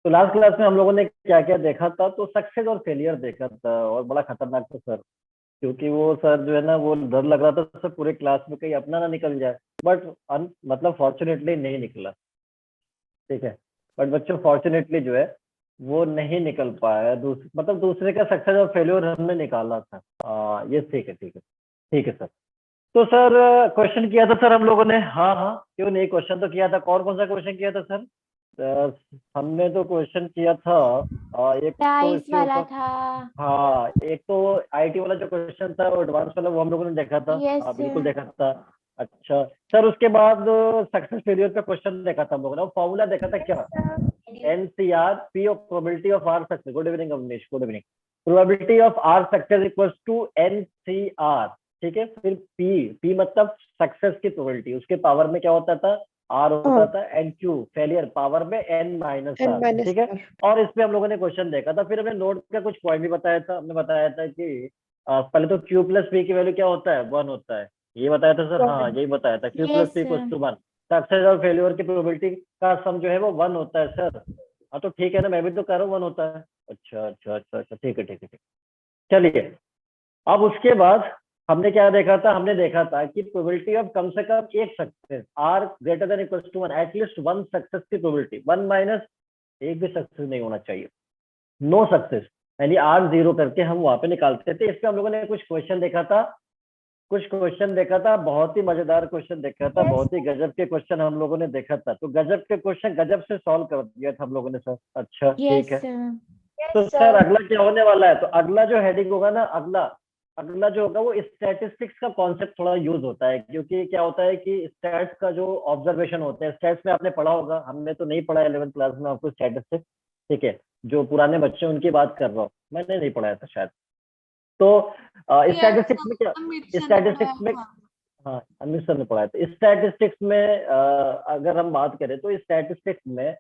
तो last class में हम लोगों ने क्या क्या देखा था, तो सक्सेस और फेलियर देखा था, और बड़ा खतरनाक था सर। क्योंकि वो सर जो है ना, वो डर लग रहा था सर पूरे क्लास में कहीं अपना ना निकल जाए। बट मतलब फॉर्चुनेटली नहीं निकला। ठीक है। बट बच्चों फॉर्चुनेटली जो है वो नहीं निकल पाया। मतलब दूसरे का सक्सेस और फेल्योर हमने निकाला था। ये ठीक है, ठीक है। ठीक है सर। तो सर क्वेश्चन किया था सर हम लोगों ने। हाँ हाँ, क्यों नहीं, क्वेश्चन तो किया था। कौन कौन सा क्वेश्चन किया था सर? हमने तो क्वेश्चन किया था, एक तो प्राइस इसके वाला ऊपर। था। हाँ, एक तो आईटी वाला जो क्वेश्चन था वो एडवांस वाला, वो हम लोगों ने देखा था। यस हाँ बिल्कुल देखा था। अच्छा सर, उसके बाद सक्सेस फेलियर का क्वेश्चन देखा था हम लोगों ने। फॉर्मूला देखा था क्या? N C R P of probability of R success. Good evening Avnish, good evening. Probability of R success equals to N C R. ठीक है। फिर पी, पी मतलब सक्सेस की प्रोबेबिलिटी, उसके पावर में क्या होता था? आर होता था। एन क्यू फेलियर पावर में N minus N R. Minus ठीक है। आर। और इस पे हम लोगों ने क्वेश्चन देखा था। फिर हमने नोट का कुछ पॉइंट भी बताया था। हमने बताया था कि पहले तो क्यू प्लस पी की वैल्यू क्या होता है? 1 होता है। ये बताया था सर। हाँ यही बताया था, Q plus yes P equals to 1। Success और फेलियर की प्रोबेबिलिटी का सम जो है वो 1 होता है सर। हाँ तो ठीक है ना, मैं भी तो कह रहा हूँ 1 होता है। अच्छा अच्छा अच्छा अच्छा, ठीक है ठीक है ठीक। चलिए, अब उसके बाद हमने क्या देखा था? हमने देखा था कि प्रोबेबिलिटी ऑफ कम से कम एक success R greater than equals to 1, at least 1 success की प्रोबेबिलिटी 1 माइनस एक भी सक्सेस नहीं होना चाहिए। नो सक्सेस, यानी आर जीरो करके हम वहां पे निकालते थे। इस पे हम लोगों ने कुछ क्वेश्चन देखा था। कुछ क्वेश्चन देखा था, बहुत ही मजेदार क्वेश्चन देखा था, बहुत ही गजब के क्वेश्चन हम लोगों ने देखा था। तो गजब के क्वेश्चन गजब से सॉल्व कर दिया था हम लोगों ने सर। अच्छा ठीक यस है। तो सर अगला क्या होने वाला है? तो अगला जो हेडिंग होगा ना, अगला अगला जो होगा वो स्टैटिस्टिक्स का कॉन्सेप्ट थोड़ा यूज होता है। क्योंकि क्या होता है कि स्टैट्स का जो ऑब्जर्वेशन होते हैं, स्टैट्स में आपने पढ़ा होगा, हमने तो नहीं पढ़ा 11th क्लास में आपको स्टैटिस्टिक्स। ठीक है। जो पुराने बच्चे उनकी बात कर रहा हूँ, मैंने नहीं पढ़ाया था शायद। तो स्टैटिस्टिक्स में क्या, अमित सर ने पढ़ाया स्टैटिस्टिक्स में, था। हाँ अमित सर ने पढ़ाया था। स्टैटिस्टिक्स में अगर हम बात करें तो स्टैटिस्टिक्स में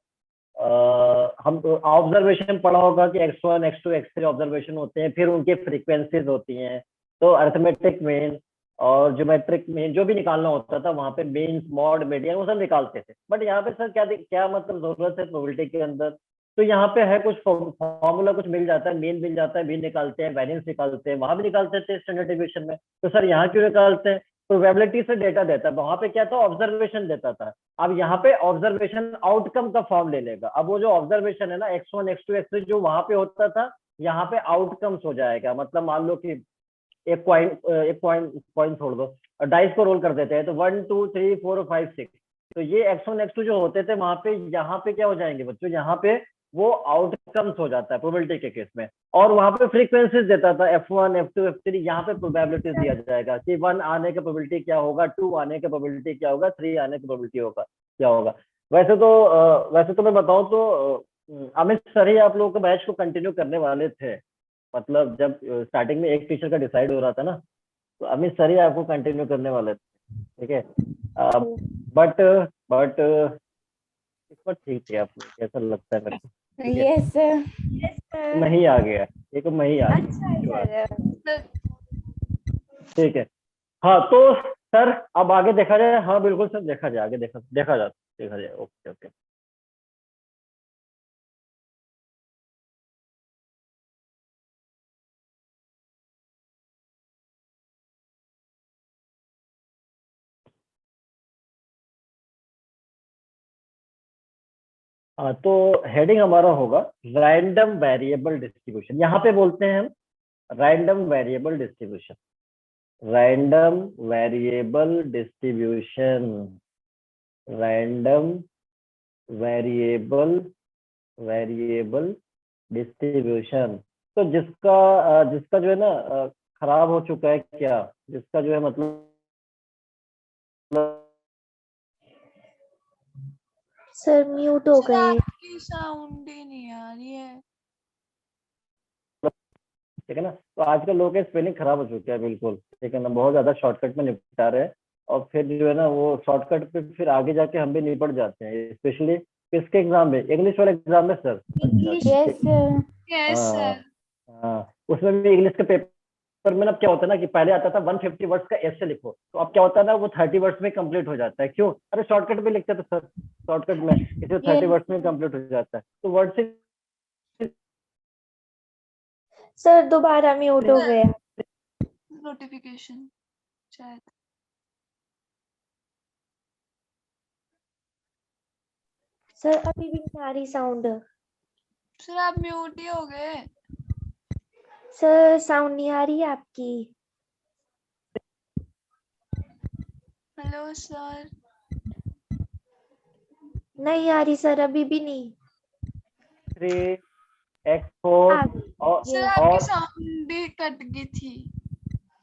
हम ऑब्जर्वेशन पढ़ा होगा कि x1 x2 x3 ऑब्जर्वेशन होते हैं, फिर उनकी फ्रीक्वेंसीज होती हैं। तो अर्थमेटिक मीन और ज्योमेट्रिक मीन जो भी निकालना होता था वहां पे मीन मॉड मीडियन वो सब निकालते थे। बट यहाँ पे सर क्या क्या मतलब जरूरत है प्रोबेबिलिटी के अंदर? तो यहाँ पे है कुछ फॉर्मूला, कुछ मिल जाता है, मीन मिल जाता है, मीन निकालते हैं, वेरियंस निकालते हैं, वहां भी निकालते थे स्टैंडर्ड डिविएशन में। तो सर यहाँ क्यों निकालते हैं? प्रोबेबिलिटी से डेटा देता है, वहां पे क्या था? ऑब्जर्वेशन देता था। अब यहाँ पे ऑब्जर्वेशन आउटकम का फॉर्म ले लेगा। अब वो जो ऑब्जर्वेशन है ना, x1 x2 x3 जो वहां पे होता था, यहाँ पे आउटकम्स हो जाएगा। मतलब मान लो कि एक पॉइंट पॉइंट छोड़ दो, डाइस को रोल कर देते हैं, तो 1 2 3 4 5 6। तो ये x1 x2 जो होते थे वहां पे, यहाँ पे क्या हो जाएंगे बच्चों? यहाँ पे वो आउटकम्स हो जाता है प्रोबेबिलिटी के केस में। और वहां पे फ्रीक्वेंसीज देता था, f1 f2 f3। यहाँ पे प्रोबेबिलिटीज दिया जाएगा कि 1 आने का प्रोबेबिलिटी क्या होगा, 2 आने का प्रोबेबिलिटी क्या होगा, 3 आने का प्रोबेबिलिटी होगा क्या होगा। वैसे तो मैं बताऊं तो अमित सर ही आप लोगों के बैच को कंटिन्यू करने वाले थे। मतलब जब स्टार्टिंग में एक टीचर का डिसाइड हो रहा था ना, तो अमित सर ही आपको कंटिन्यू करने वाले थे। ठीक है। बट बट इस पर ठीक है, आपको कैसा लगता है मेरे को? ठीक है। यस मैं ही आ गया, एक मैं ही आ गया, अच्छा अच्छी बात। सर, ठीक है। हाँ तो सर अब आगे देखा जाए। हाँ बिल्कुल सर, देखा जाए आगे, देखा जाए। Okay okay. हाँ तो हेडिंग हमारा होगा रैंडम वेरिएबल डिस्ट्रीब्यूशन। यहाँ पे बोलते हैं हम random variable distribution. Random variable distribution, random variable variable distribution. तो जिसका जो है ना खराब हो चुका है क्या, जिसका जो है मतलब सर म्यूट हो सर गए। आपकी साउंड ही नहीं आ रही है। ठीक है ना। तो आजकल लोगों के स्पेलिंग खराब हो चुके हैं बिल्कुल। ठीक है ना, बहुत ज्यादा शॉर्टकट में निपटा रहे हैं। और फिर जो है ना वो शॉर्टकट पे फिर आगे जाके हम भी निपट जाते हैं, स्पेशली किसके एग्जाम में? इंग्लिश वाले एग्जाम में सर। अच्छा यस ठीक। यस हाँ सर। हाँ, उसमें भी इंग्लिश का पेपर पर मैंने अब क्या होता है ना कि पहले आता था 150 वर्ड्स का ऐसे लिखो, तो अब क्या होता है ना वो 30 वर्ड्स में कंप्लीट हो जाता है। क्यों? अरे शॉर्टकट में लिखते थे सर, शॉर्टकट में इसे 30 वर्ड्स में कंप्लीट हो जाता है। तो वर्ड से सर दोबारा म्यूट हो गया। नोटिफिकेशन शायद। सर अभी भी नहीं आ रही साउंड। सर आप म्यूट ही हो गए। सर साउंड नहीं आ रही है आपकी। Hello sir. नहीं आ रही सर, अभी भी नहीं। 3x4 आ गई। और सर ये आपकी और साउंड भी कट गई थी।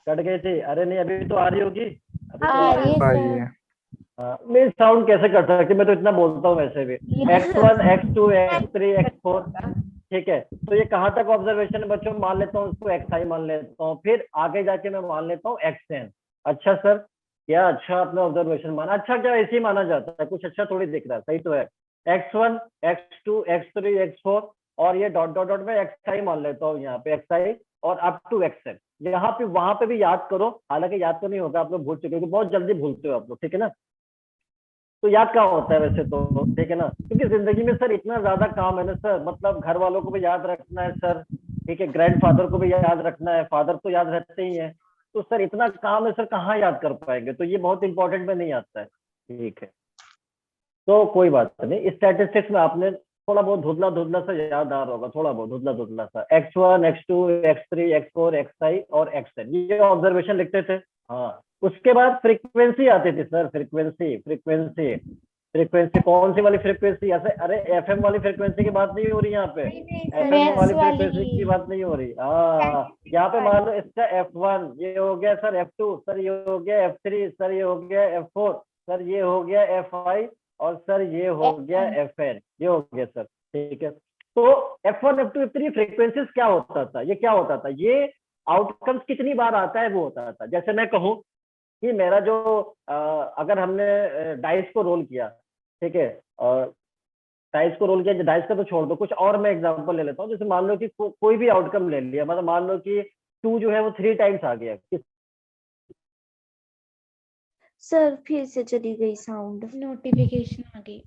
कट गई थी। अरे नहीं, अभी तो आ रही होगी, अभी तो आ आ रही रही है है। आई सर। है। मैं साउंड कैसे कर सकती, मैं तो इतना बोलता हूँ वैसे भी। ये x1 x2 x3 x4, ठीक है। तो ये कहाँ तक ऑब्जर्वेशन है बच्चों? मान लेता हूँ उसको xi मान लेता हूँ, फिर आगे जाके मैं मान लेता हूँ xn। अच्छा सर, क्या अच्छा आपने ऑब्जर्वेशन माना? अच्छा क्या ऐसे ही माना जाता है? कुछ अच्छा थोड़ी दिख रहा है, सही तो है। x1 x2 x3 x4 और ये डॉट डॉट डॉट में xi मान लेता हूँ यहाँ पे xi और अप टू xn। यहाँ पे वहां पे भी याद करो, हालांकि याद तो नहीं होगा, आप लोग भूल चुके हो, बहुत जल्दी भूलते हो आप लोग, ठीक है ना। तो याद क्या होता है वैसे तो, ठीक है ना, क्योंकि जिंदगी में सर इतना ज्यादा काम है ना सर, मतलब घर वालों को भी याद रखना है सर, ठीक है, ग्रैंडफादर को भी याद रखना है, फादर तो याद रहते ही है। तो सर इतना काम है सर, कहाँ याद कर पाएंगे? तो ये बहुत इंपॉर्टेंट में नहीं आता है, ठीक है। तो कोई बात नहीं, स्टैटिस्टिक्स में आपने थोड़ा बहुत धुंधला धुंधला सा याद आ रहा होगा, थोड़ा बहुत धुंधला धुंधला सा, x1 x2 x3 x4 xi और xn, ये ऑब्जर्वेशन लिखते थे। हाँ, उसके बाद फ्रीक्वेंसी आती थी सर, फ्रीक्वेंसी फ्रीक्वेंसी फ्रीक्वेंसी कौन सी वाली फ्रीक्वेंसी? ऐसे अरे एफएम वाली फ्रीक्वेंसी की बात नहीं हो रही यहाँ पे, नहीं नहीं सर, एफएम वाली मैथ्स फ्रीक्वेंसी की वाली। बात नहीं हो रही। हाँ, यहाँ पे मान लो इसका F1 ये हो गया सर, F2 सर ये हो गया, F3 सर ये हो गया, F4 सर ये हो गया, Fi और सर ये हो गया Fn, ये हो गया सर, ठीक है। तो F1 F2 F3 फ्रीक्वेंसीज क्या होता था? ये क्या होता था? ये आउटकम्स कितनी बार आता है वो होता था। जैसे मैं कहूँ कि मेरा जो अगर हमने डाइस को रोल किया, ठीक है, और डाइस को रोल किया, डाइस का तो छोड़ दो, कुछ और मैं एग्जांपल ले लेता हूँ। जैसे मान लो कि कोई भी आउटकम ले लिया, मतलब मान लो कि 2 जो है वो 3 टाइम्स आ गया। सर फिर से चली गई साउंड, नोटिफिकेशन आ गई।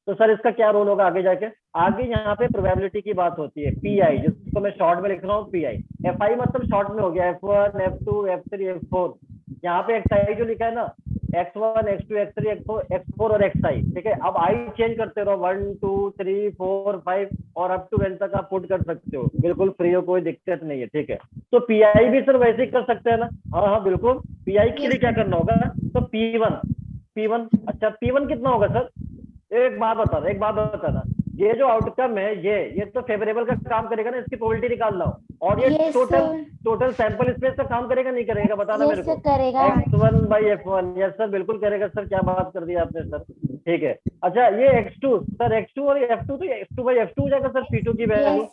तो सर इसका क्या रोल होगा आगे जाके? आगे यहाँ पे प्रोबेबिलिटी की बात होती है, पीआई, जिसको मैं शॉर्ट में लिख रहा हूँ पीआई। एफआई मतलब शॉर्ट में हो गया F1 F2 F3 F4। यहाँ पे एक्सआई जो लिखा है ना, x1 x2 x3 x4 और xi, ठीक है। अब आई चेंज करते रहो, 1 2 3 4 5 और अप टू n तक आप पुट कर सकते हो, बिल्कुल फ्री हो, कोई दिक्कत नहीं है, ठीक है। तो पीआई भी सर वैसे ही कर सकते हैं ना? हाँ हाँ बिल्कुल। पीआई के लिए क्या करना होगा? तो P1 अच्छा P1 कितना होगा सर? एक बात बताना, ये जो आउटकम है ये तो फेवरेबल का काम करेगा ना, इसकी प्रोबेबिलिटी निकाल लो। और ये yes total sir. Total sample space का काम करेगा नहीं करेगा? बताना यस मेरे सर को। करेगा। x1/f1, यस सर बिल्कुल करेगा सर, क्या बात कर दी आपने सर, ठीक है। अच्छा ये x2 सर, x2 और f2 तो x2/f2 हो जाएगा सर, P2 की वैल्यू यस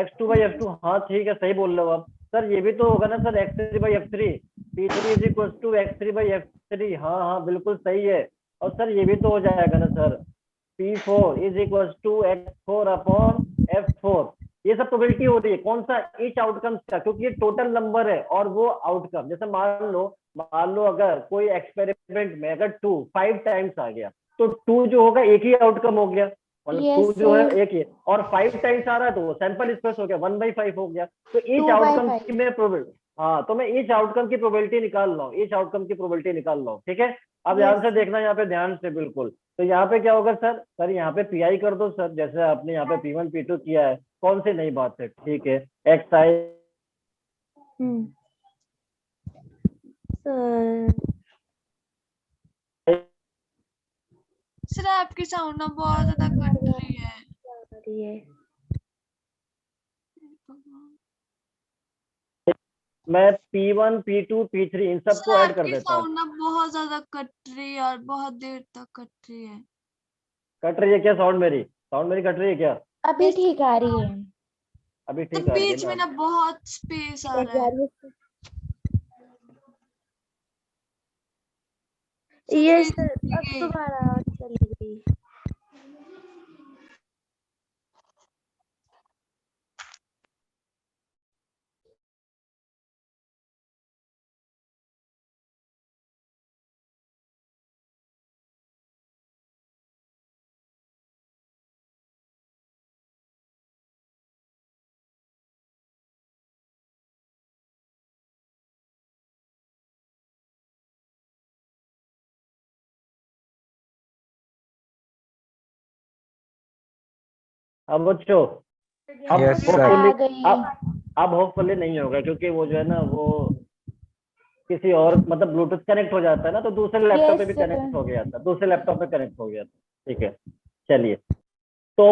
x2/f2, हाँ ठीक है, सही बोल रहे हो आप सर। ये भी तो होगा ना sir, x3/f3, P3 is equal to x3/f3, हाँ हाँ बिल्कुल सही है। और सर ये भी तो हो जाएगा ना sir, P4 is equal to x4/f4। ये सब प्रोबेबिलिटी हो रही है, कौन सा? ईच आउटकम का, क्योंकि ये टोटल नंबर है और वो आउटकम। जैसे मान लो अगर कोई एक्सपेरिमेंट में अगर 2 5 टाइम्स आ गया, तो 2 जो होगा एक ही आउटकम हो गया, मतलब 2 यस जो है सर। एक ही, और 5 टाइम्स आ रहा है तो वो सैंपल स्पेस हो गया, 1/5 हो गया। तो ईच आउटकम की 2/5। मैं प्रोबेबिलिटी, हाँ तो मैं ईच आउटकम की प्रोबेबिलिटी निकाल रहा हूँ, ईच आउटकम की प्रोबेबिलिटी निकाल रहा हूँ, ठीक है। अब ध्यान यस से देखना यहाँ पे, ध्यान से बिल्कुल। तो यहाँ पे क्या होगा सर? सर यहाँ पे पीआई कर दो सर, जैसे आपने यहाँ पे P1 P2 किया है, कौन सी नई बात है, ठीक है। एक्स आई सर। सर आपकी साउंड ना बहुत ज्यादा कट रही है। आ रही है। मैं P1 P2 P3 इन सर सबको ऐड कर आपकी देता हूँ। साउंड ना बहुत ज्यादा कट रही है और बहुत देर तक कट रही है। कट रही है क्या साउंड मेरी कट रही है क्या? अभी ठीक आ रही है। अभी तो ठीक आ रही है बीच में ना? ना बहुत स्पेस आ एक रहा है। बार सर ये बीच सर में अब गई। दोबारा चली गई। अब बच्चों अब Yes, sir. होपफुली अब होपफुली नहीं होगा, क्योंकि वो जो है ना वो किसी और मतलब ब्लूटूथ कनेक्ट हो जाता है ना, तो दूसरे लैपटॉप पे भी कनेक्ट हो गया था, दूसरे लैपटॉप पे कनेक्ट हो गया था। ठीक है, चलिए, तो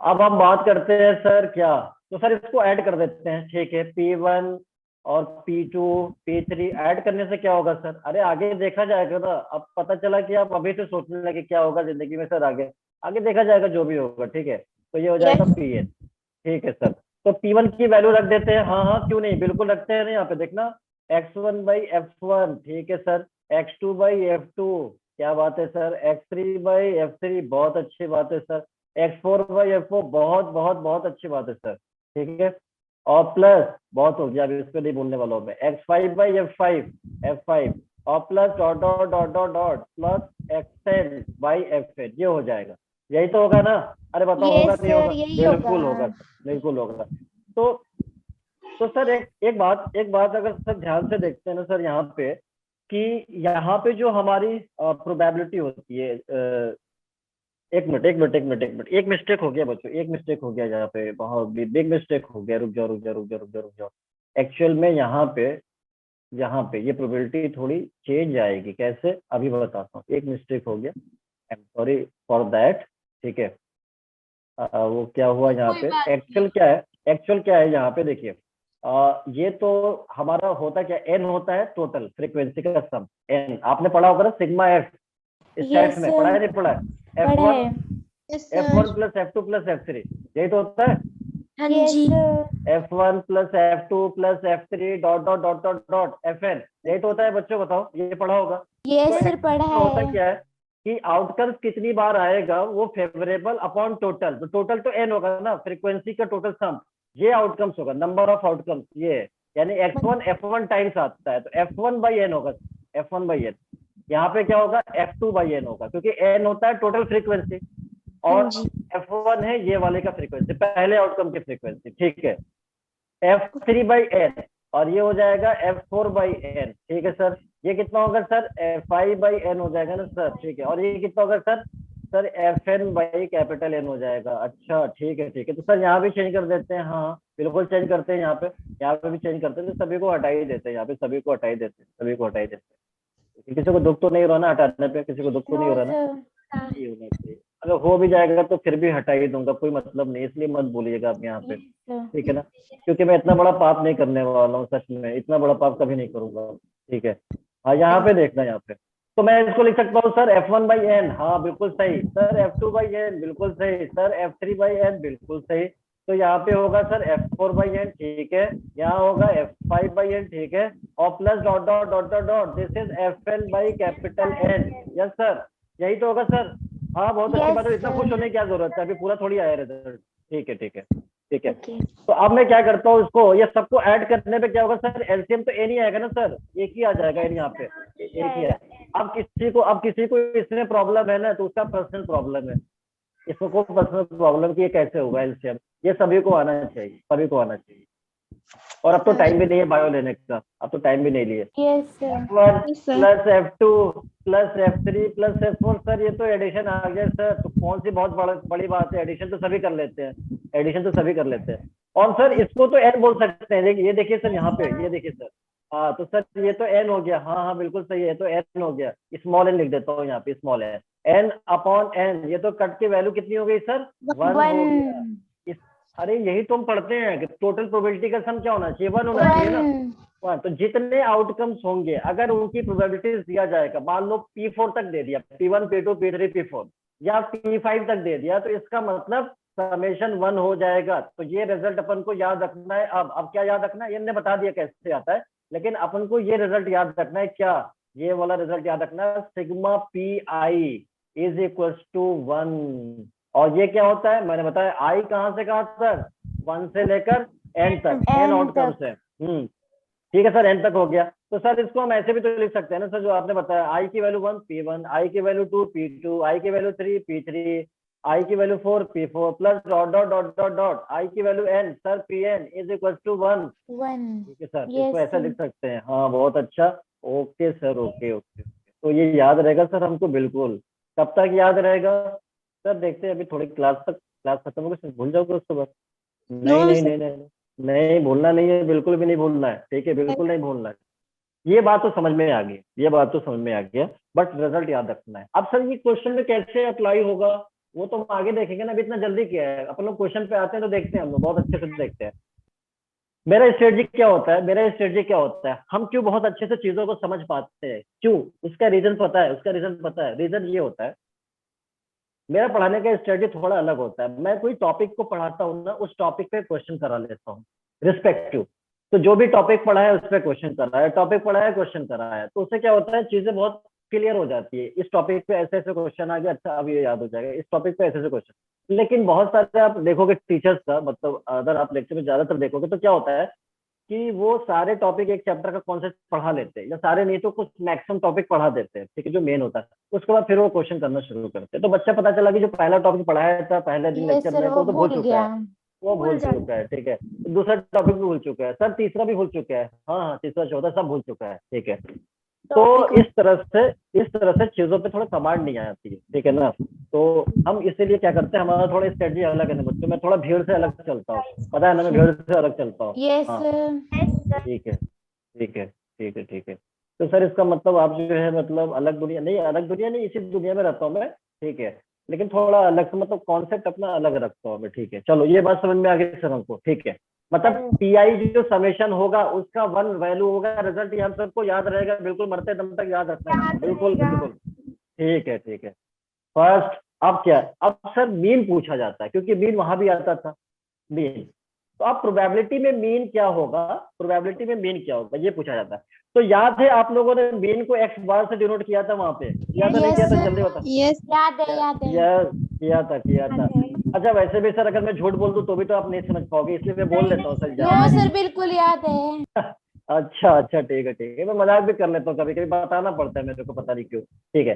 अब हम बात करते हैं सर क्या, तो सर इसको ऐड कर देते हैं। ठीक है, P1 और P2 P3 ऐड करने से क्या होगा सर? अरे आगे देखा जाएगा ना, अब पता चला कि आप अभी से सोचने लगे क्या होगा जिंदगी में सर, आगे आगे देखा जाएगा जो भी होगा। ठीक है, तो ये हो जाएगा Pn। ठीक है सर, तो P1 की वैल्यू रख देते हैं। हाँ हाँ क्यों नहीं, बिल्कुल रखते हैं ना, यहाँ पे देखना x1/f1। ठीक है सर, x2/f2, क्या बात है सर, x3/f3, बहुत अच्छी बात है सर, x4/f4, बहुत बहुत बहुत अच्छी बात है सर। ठीक है, और प्लस बहुत हो गया, अभी इस पर नहीं बोलने वाला हूँ मैं, x5/f5, f5, और plus dot dot dot dot dot plus xn/fn, ये हो जाएगा। यही तो होगा ना? अरे बताओ होगा नहीं होगा? बिल्कुल होगा, बिल्कुल होगा। तो सर एक बात अगर सर ध्यान से देखते हैं ना सर, यहाँ पे कि यहाँ पे जो हमारी प्रोबेबिलिटी होती है, एक मिस्टेक हो गया बच्चों, एक मिस्टेक हो गया यहाँ पे, बहुत बिग मिस्टेक हो गया, रुक जाओ रुक जाओ रुक जाओ रुक जाओ रुक जाओ। एक्चुअल में यहाँ पे ये प्रोबेबिलिटी थोड़ी चेंज आएगी, कैसे अभी मैं बताता हूँ। एक मिस्टेक हो गया, I am sorry for that. ठीक है, वो क्या हुआ यहाँ कोई पे, बात एक्चुअल क्या है यहाँ पे देखिए, ये तो हमारा होता क्या, एन होता है टोटल फ्रीक्वेंसी का सम। एन आपने पढ़ा होगा ना, सिग्मा एफ, स्टैट्स में पढ़ा है नहीं पढ़ा है? F1 plus F2 plus F3, यही तो होता है। हाँ जी। F1 plus F2 plus F3 dot dot dot dot dot Fn, यही तो होता है बच्चों, बताओ ये पढ़ा होगा? यस तो सर पढ़ा होता है। क्या है कि आउटकम्स कितनी बार आएगा वो फेवरेबल अपॉन टोटल, तो टोटल तो n होगा ना, फ्रीक्वेंसी का टोटल सम, ये आउटकम्स होगा, नंबर ऑफ आउटकम्स ये, यानी x1 f1 टाइम्स आता है, तो f1/n होगा, f1/n। यहाँ पे क्या होगा, f2/n होगा, क्योंकि n होता है टोटल फ्रीक्वेंसी, और हाँ जी। f1 है ये वाले का फ्रीक्वेंसी, पहले आउटकम की फ्रीक्वेंसी। ठीक है, f3/n, और ये हो जाएगा f4/n। ठीक है सर, ये कितना होगा सर, f5/n हो जाएगा ना सर। ठीक है, और ये कितना होगा सर, सर fn/N हो जाएगा। अच्छा ठीक है ठीक है, तो सर यहाँ भी चेंज कर देते हैं। हाँ बिल्कुल चेंज करते हैं, यहाँ पे भी चेंज करते हैं, तो सभी को हटा ही देते हैं, यहाँ पे सभी को हटा ही देते हैं, सभी को हटा ही देते हैं। किसी को दुख तो नहीं हो रहा ना हटाने पे, किसी को दुख तो नहीं हो रहा ना? नहीं होना चाहिए, अगर हो भी जाएगा तो फिर भी हटा ही दूंगा, कोई मतलब नहीं, इसलिए मत बोलिएगा आप यहाँ पे। ठीक है ना, क्योंकि मैं इतना बड़ा पाप नहीं करने वाला हूँ, सच में इतना बड़ा पाप कभी नहीं करूंगा। ठीक है, हाँ यहाँ पे देखना, यहाँ पे तो मैं इसको लिख सकता हूँ सर f1/n, हाँ बिल्कुल सही सर, f2/n बिल्कुल सही सर, f3/n बिल्कुल सही, तो यहाँ पे होगा सर f4/n। ठीक है, यहाँ होगा f5/n। ठीक है, और plus dot dot dot dot dot, this is fn/N। Yes sir, यही तो होगा सर। हाँ बहुत अच्छी बात है, इतना खुश होने की क्या जरूरत है, अभी पूरा थोड़ी आया रिजल्ट। ठीक है ठीक है ठीक है, तो अब मैं क्या करता हूँ, इसको ये सबको ऐड करने पे क्या होगा सर, एलसीएम तो एन ही आएगा ना सर, एक ही आ जाएगा एन, यहाँ पे एक ही है। अब किसी को इसमें प्रॉब्लम है ना, तो उसका पर्सनल प्रॉब्लम है, इसको कोई पर्सनल प्रॉब्लम की ये कैसे होगा एलसीएम, ये सभी को आना चाहिए, सभी को आना चाहिए। और अब तो टाइम भी नहीं है बायो लेने का, अब तो टाइम भी नहीं लिए। F1 plus F2 plus F3 plus F4, sir ये तो एडिशन आ गया सर, तो कौन सी बहुत बड़ी बात है, एडिशन तो सभी कर लेते हैं, एडिशन तो सभी कर लेते हैं। और सर इसको तो n बोल सकते हैं, ये देखिए सर यहाँ पे, ये देखिए सर, हाँ तो सर ये तो n हो गया, हाँ हाँ बिल्कुल सही है, तो n हो गया, स्मॉल n लिख देता हूँ यहाँ पे, स्मॉल n अपॉन n, ये तो कट की वैल्यू कितनी हो गई सर, 1 हो गया। अरे यही तो हम पढ़ते हैं कि टोटल प्रोबेबिलिटी का सम क्या होना चाहिए, 1 होना चाहिए ना। वन, तो जितने आउटकम्स होंगे अगर उनकी प्रोबेबिलिटीज दिया जाएगा, मान लो P4 तक दे दिया, P1 P2 P3 P4, या P5 तक दे दिया, तो इसका मतलब समेशन 1 हो जाएगा। तो ये रिजल्ट अपन को याद रखना है। अब क्या याद रखना है, ये बता दिया कैसे आता है, लेकिन अपन को ये रिजल्ट याद रखना है, क्या ये वाला रिजल्ट याद रखना है, sigma PI is equal to 1। और ये क्या होता है, मैंने बताया आई कहां से कहां तक, 1 से लेकर n तक, n आउटकम्स है। ठीक है सर, n तक हो गया। तो सर इसको हम ऐसे भी तो लिख सकते हैं ना सर, जो आपने बताया, आई की वैल्यू 1 P1, आई की वैल्यू 2 P2, आई की वैल्यू 3 P3, आई की value 4 P4 plus dot dot dot dot dot i की value n, sir Pn is equal to 1। ठीक है सर, इसको ऐसा लिख सकते हैं। हाँ बहुत अच्छा, ओके सर, ओके ओके, तो ये याद रहेगा सर हमको बिल्कुल। कब तक याद रहेगा सर, देखते हैं अभी थोड़ी क्लास क्लास खत्म हो गई भूल जाओगे उसके बाद? No, नहीं नहीं sir. नहीं नहीं नहीं भूलना नहीं है, बिल्कुल भी नहीं भूलना है, ठीक है, बिल्कुल नहीं भूलना है। ये बात तो समझ में आ गई, ये बात तो समझ में आ गया, बट रिजल्ट याद रखना है। अब सर ये क्वेश्चन में कैसे अप्लाई होगा वो तो हम आगे देखेंगे ना, अभी इतना जल्दी क्या है, अपन लोग क्वेश्चन पे आते हैं तो देखते हैं, हम लोग बहुत अच्छे से देखते हैं। मेरा स्ट्रेटजी क्या होता है, मेरा स्ट्रेटजी क्या होता है, हम क्यों बहुत अच्छे से चीजों को समझ पाते हैं, क्यों, उसका रीजन पता है, उसका रीजन पता है। रीजन ये होता है, मेरा पढ़ाने का स्ट्रेटजी थोड़ा अलग होता है। मैं कोई टॉपिक को पढ़ाता हूँ ना, उस टॉपिक पे क्वेश्चन करा लेता हूँ रिस्पेक्टिव। तो जो भी टॉपिक पढ़ा है उस पर क्वेश्चन कर रहा है, टॉपिक पढ़ा है क्वेश्चन कर रहा है, तो उससे क्या होता है, चीजें बहुत क्लियर हो जाती है। इस टॉपिक पे ऐसे ऐसे क्वेश्चन आ गया, अच्छा अब ये याद हो जाएगा, इस टॉपिक पे ऐसे ऐसे क्वेश्चन। लेकिन बहुत सारे आप देखोगे टीचर्स का, मतलब अगर आप लेक्चर में ज्यादातर देखोगे तो क्या होता है कि वो सारे टॉपिक एक चैप्टर का कॉन्सेप्ट पढ़ा लेते हैं, या सारे नहीं तो कुछ मैक्सिमम टॉपिक पढ़ा देते हैं, ठीक है, जो मेन होता है। उसके बाद फिर वो क्वेश्चन करना शुरू करते हैं, तो बच्चा पता चला कि जो पहला टॉपिक पढ़ाया था पहले दिन Yes, लेक्चर sir. में वो तो भूल भूल चुका गया. है, वो भूल चुका है, ठीक है। दूसरा टॉपिक भी भूल चुका है सर, तीसरा भी भूल चुका है, हाँ हाँ, तीसरा चौथा सब भूल चुका है, ठीक है। तो Topic. इस तरह से चीजों पे थोड़ा कमांड नहीं आती है, ठीक है ना। तो हम इसीलिए क्या करते हैं, हमारा थोड़ा स्ट्रेटजी अलग है ना बच्चों, मैं थोड़ा भीड़ से अलग चलता हूँ, पता है ना, मैं भीड़ से अलग चलता हूँ। Yes, हाँ sir. ठीक है ठीक है ठीक है ठीक है। तो सर इसका मतलब आप जो है मतलब अलग दुनिया नहीं, अलग दुनिया नहीं, इसी दुनिया में रहता हूँ मैं, ठीक है, लेकिन थोड़ा अलग से मतलब कॉन्सेप्ट अपना अलग रखता हूँ मैं, ठीक है। चलो ये बात समझ में आ गई सर हमको, ठीक है। मतलब पीआई जो समेशन होगा उसका 1 वैल्यू होगा, रिजल्ट ये हम सबको याद रहेगा, बिल्कुल मरते दम तक याद रखना है, बिल्कुल बिल्कुल, ठीक है ठीक है। फर्स्ट, अब क्या है, अब सर मीन पूछा जाता है, क्योंकि मीन वहां भी आता था, मीन। तो अब प्रोबेबिलिटी में मीन क्या होगा, प्रोबेबिलिटी में मीन क्या होगा ये पूछा जाता है। तो याद है आप लोगों ने मीन को एक्स बार से डिनोट किया था वहां पे, किया था नहीं Yes, किया था, sir. जल्दी बता। यस याद है, याद है. यस, किया था। अच्छा वैसे भी सर अगर मैं झूठ बोल दूं तो भी तो आप नहीं समझ पाओगे, इसलिए मैं बोल देता हूँ सर No, जानबूझ sir. बिल्कुल याद है. के। अच्छा अच्छा ठीक है, मैं मजाक भी कर लेता हूँ, कभी कभी बताना पड़ता है मेरे को, पता नहीं क्यों, ठीक है।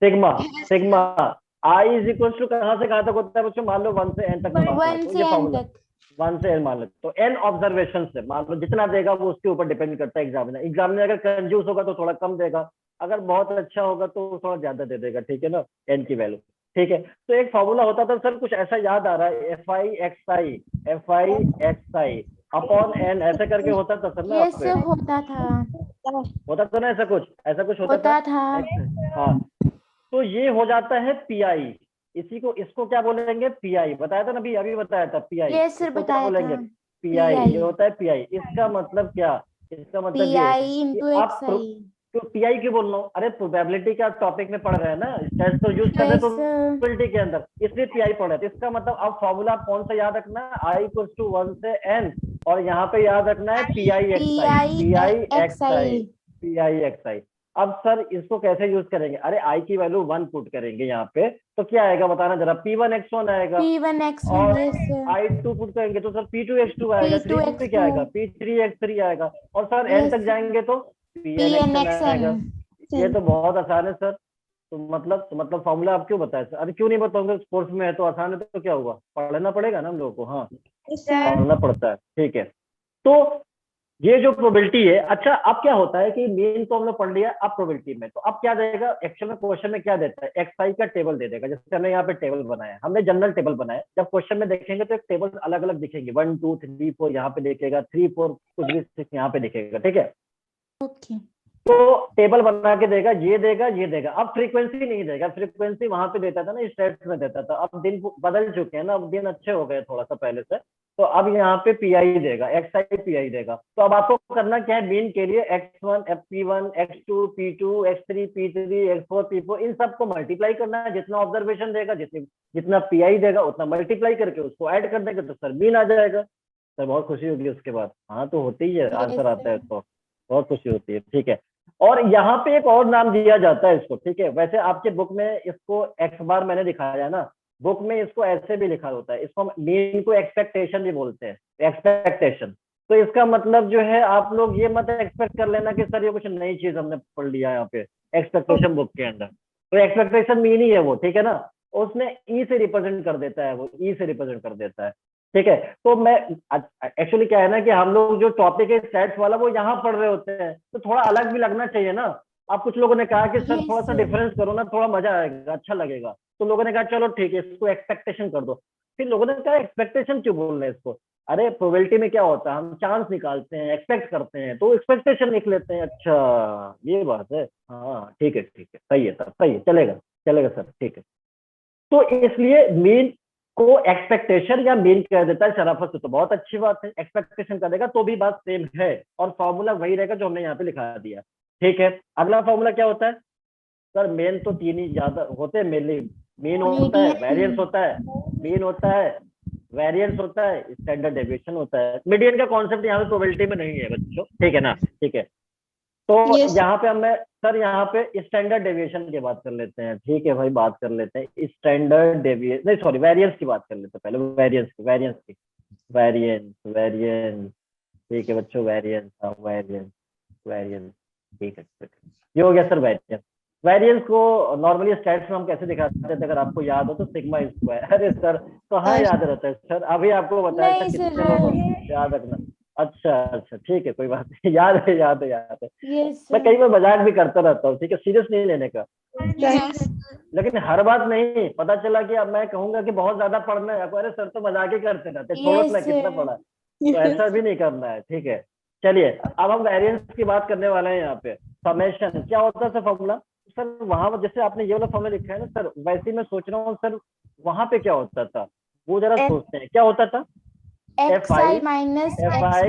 Sigma, sigma I is equal to कहाँ से कहाँ तक होता है बच्चों, मान लो 1 से n तक मैं बात 1 करता हूँ, से ये n फॉर्मूला तक. 1 से n मान लो, तो n ऑब्जर्वेशन से मान लो जितना देगा वो उसके ऊपर डिपेंड करता है एग्जामिनर। एग्जामिनर अगर कंजूस होगा तो थोड़ा कम देगा, अगर बहुत अच्छा होगा तो थोड़ा ज्यादा दे देगा, ठीक है ना, n की वैल्यू, ठीक है। तो एक फॉर्मूला होता था सर, कुछ ऐसा याद आ रहा है, एफ आई अपॉन एन, ऐसे करके होता था सर ना आप Yes, पे, sir. होता था. होता था ना, ऐसा कुछ होता था। होता था. हाँ, तो ये हो जाता है पीआई, इसी को, इसको क्या बोलेंगे, पीआई, बताया था ना अभी, अभी बताया था पीआई, Yes, sir. इसको क्या बताया बोलेंगे, था. पीआई, ये PI. होता है पीआई। इसका मतलब क्या, इसका मतलब ये PI कि into आप XI. तो पीआई क्यों बोल रहा हूँ, अरे प्रोबेबिलिटी का टॉपिक में पढ़ रहे हैं ना, टेस्ट तो यूज कर रहे हैं Yes, sir. प्रोबेबिलिटी के अंदर, इसलिए पीआई पढ़ रहे हैं। तो इसका मतलब अब फॉर्मूला कौन सा याद रखना है, आई इक्वल टू 1 से n, और यहाँ पे याद रखना है पीआई एक्स आई, पीआई एक्स आई, XI. पीआई एक्स आई। अब सर इसको कैसे यूज करेंगे, अरे आई की वैल्यू 1 पुट करेंगे यहाँ पे, तो क्या आएगा बताना जरा, P1 X1 आएगा, P1 X1. और Yes, sir. I2 पुट करेंगे तो सर P2 X2 आएगा, P2 3 पे क्या आएगा, X2. P3 X3 आएगा, और सर n Yes, तक sir. जाएंगे तो PN PNXN आएगा। XN. ये तो बहुत आसान है सर। तो मतलब फॉर्मूला आप क्यों बताए सर, अरे क्यों नहीं बताओगे, कोर्स में है तो आसान है, तो क्या हुआ, पढ़ना पड़ेगा ना हम लोगों को, हाँ पढ़ना पड़ता है, ठीक है। तो ये जो प्रोबेबिलिटी है, अच्छा अब क्या होता है कि मेन तो हम लोग पढ़ लिया, अब प्रोबेबिलिटी में तो अब क्या देगा, एक्चुअल में क्वेश्चन में क्या देता है, एक्सआई का टेबल दे देगा। जैसे हमने यहाँ पे टेबल बनाया, हमने जनरल टेबल बनाया, जब क्वेश्चन में देखेंगे तो एक टेबल अलग अलग दिखेंगे, 1 2 3 4 यहाँ पे दिखेगा, 3 4 कुछ भी 6 यहाँ पे दिखेगा, ठीक है। Okay. तो टेबल बना के देगा, ये देगा ये देगा, अब फ्रीक्वेंसी नहीं देगा, फ्रीक्वेंसी वहां पे देता था ना, स्टेट्स में देता था, अब दिन बदल चुके हैं ना, अब दिन अच्छे हो गए थोड़ा सा पहले से, तो अब यहाँ पे पीआई देगा, एक्सआई पीआई देगा। तो अब आपको करना क्या है, मीन के लिए x1 P1 x2 P2 x3 P3 x4 P4 इन सबको मल्टीप्लाई करना है, जितना ऑब्जर्वेशन देगा, जितना पीआई देगा उतना मल्टीप्लाई करके उसको ऐड कर देंगे तो सर मीन आ जाएगा। सर बहुत खुशी होगी उसके बाद, हाँ तो होती ही है, Yes, आंसर आता है sir. तो बहुत खुशी होती है, ठीक है। और यहाँ पे एक और नाम दिया जाता है इसको, ठीक है, वैसे आपके बुक में इसको एक्स बार मैंने दिखाया है ना, बुक में इसको ऐसे भी लिखा होता है, इसको मीन को एक्सपेक्टेशन भी बोलते हैं, एक्सपेक्टेशन। तो इसका मतलब जो है, आप लोग ये मत एक्सपेक्ट कर लेना कि सर ये कुछ नई चीज हमने पढ़ लिया यहाँ पे एक्सपेक्टेशन बुक के अंदर, तो एक्सपेक्टेशन मीन ही है वो, ठीक है ना, उसने ई से रिप्रेजेंट कर देता है, वो ई से रिप्रेजेंट कर देता है, ठीक है। तो मैं एक्चुअली क्या है ना कि हम लोग जो टॉपिक है स्टैट्स वाला वो यहाँ पढ़ रहे होते हैं, तो थोड़ा अलग भी लगना चाहिए ना। अब कुछ लोगों ने कहा कि सर Yes, थोड़ा सा sir. डिफरेंस करो ना, थोड़ा मजा आएगा, अच्छा लगेगा, तो लोगों ने कहा चलो ठीक है इसको एक्सपेक्टेशन कर दो। फिर लोगों ने कहा एक्सपेक्टेशन क्यों बोल रहे हैं इसको, अरे प्रोबेबिलिटी में क्या होता है, हम चांस निकालते हैं, एक्सपेक्ट करते हैं, तो एक्सपेक्टेशन लिख लेते हैं। अच्छा ये बात है, हाँ ठीक है, सही है सर, सही है, चलेगा चलेगा सर, ठीक है। तो इसलिए मीन को एक्सपेक्टेशन या मीन कह देता है शराफत से, तो बहुत अच्छी बात है, एक्सपेक्टेशन कर देगा तो भी बात सेम है, और फॉर्मूला वही रहेगा जो हमने यहाँ पे लिखा दिया। ठीक है, अगला फॉर्मूला क्या होता है सर, मेन तो तीन ही ज्यादा होते हैं मेनली, मीन होता है, वेरिएंस होता है, मीन होता है, वेरिएंस होता है, स्टैंडर्ड डेविएशन होता है। मीडियन का कॉन्सेप्ट यहाँ पे प्रोबेबिलिटी में नहीं है बच्चों, ठीक है ना, ठीक है। तो यहाँ पे हमें सर यहाँ पे स्टैंडर्ड डेविएशन की बात कर लेते हैं, ठीक है भाई, बात कर लेते हैं स्टैंडर्ड डेविएशन, नहीं सॉरी वेरिएंस की बात कर लेते हैं पहले, वेरिएंस, ठीक है बच्चों, वेरिएंस, हाँ वेरिएंस, ठीक है, ये हो गया सर वेरिएंस। वेरिएंस को नॉर्मली स्टैट्स में हम कैसे दिखाते थे, अगर आपको याद हो तो सिग्मा स्क्वायर। अरे सर कहाँ याद रहता है सर, अभी आपको बताया था, कितने लोगों को याद रखना। अच्छा ठीक है, कोई बात नहीं, याद है। मैं कई बार मजाक भी करता रहता हूँ, ठीक है, सीरियस नहीं लेने का, लेकिन हर बात नहीं, पता चला कि अब मैं कहूंगा कि बहुत ज्यादा पढ़ना है, अरे सर तो मजाक ही करते रहते, छोड़ो ना कितना पढ़ा, तो ऐसा भी नहीं करना है, ठीक है। चलिए अब हम वेरिएंस की बात करने वाले हैं। यहाँ पे समेशन क्या होता है सर फॉर्मूला, सर वहां जैसे आपने ये वाला फॉर्मूला लिखा है ना सर, वैसे ही मैं सोच रहा हूँ सर वहां पे क्या होता था, वो जरा सोचते हैं क्या होता था, xi माइनस x बार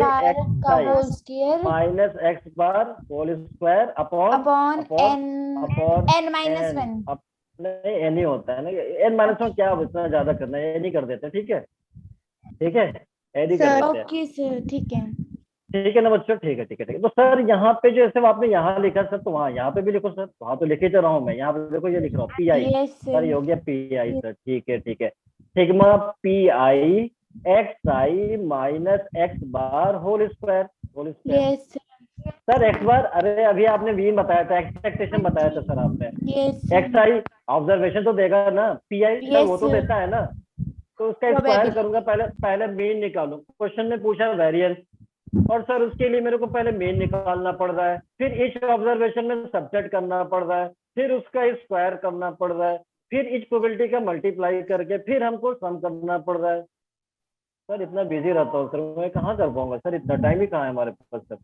का whole square minus x bar whole square upon n minus 1, नहीं एन ही होता है ना, एन माइनस 1 क्या इतना ज्यादा करना है, एन ही कर देते हैं, ठीक है एन ही कर देते हैं, ओके सर, ठीक है ना बच्चों, ठीक है। तो सर यहाँ पे जो ऐसे आपने यहाँ लिखा सर, तो वहाँ यहाँ पे भी लिखो सर, वहाँ तो लिखे तो रहा हूँ मैं, यहाँ पे देखो ये लिख रहा हूँ पी आई, सर ये हो गया पी आई सर, ठीक है, sigma P i x i minus x bar whole square sir, x bar, अरे अभी आपने मीन बताया था, एक्सपेक्टेशन बताया था सर आपने, एक्स आई ऑब्जर्वेशन तो देगा ना, पी आई सर वो तो देता है ना, तो उसका स्क्वायर करूंगा, पहले मीन निकालू, क्वेश्चन में पूछा वेरिएंस, और सर उसके लिए मेरे को पहले मीन निकालना पड़ रहा है, फिर ईच ऑब्जर्वेशन में सब्ट्रैक्ट करना पड़ रहा है, फिर उसका स्क्वायर करना पड़ रहा है, फिर ईच प्रोबेबिलिटी का मल्टीप्लाई करके फिर हमको सम करना पड़ रहा है। सर इतना बिजी रहता हूँ सर, मैं कहाँ कर पाऊंगा सर, इतना टाइम ही कहाँ है हमारे पास सर,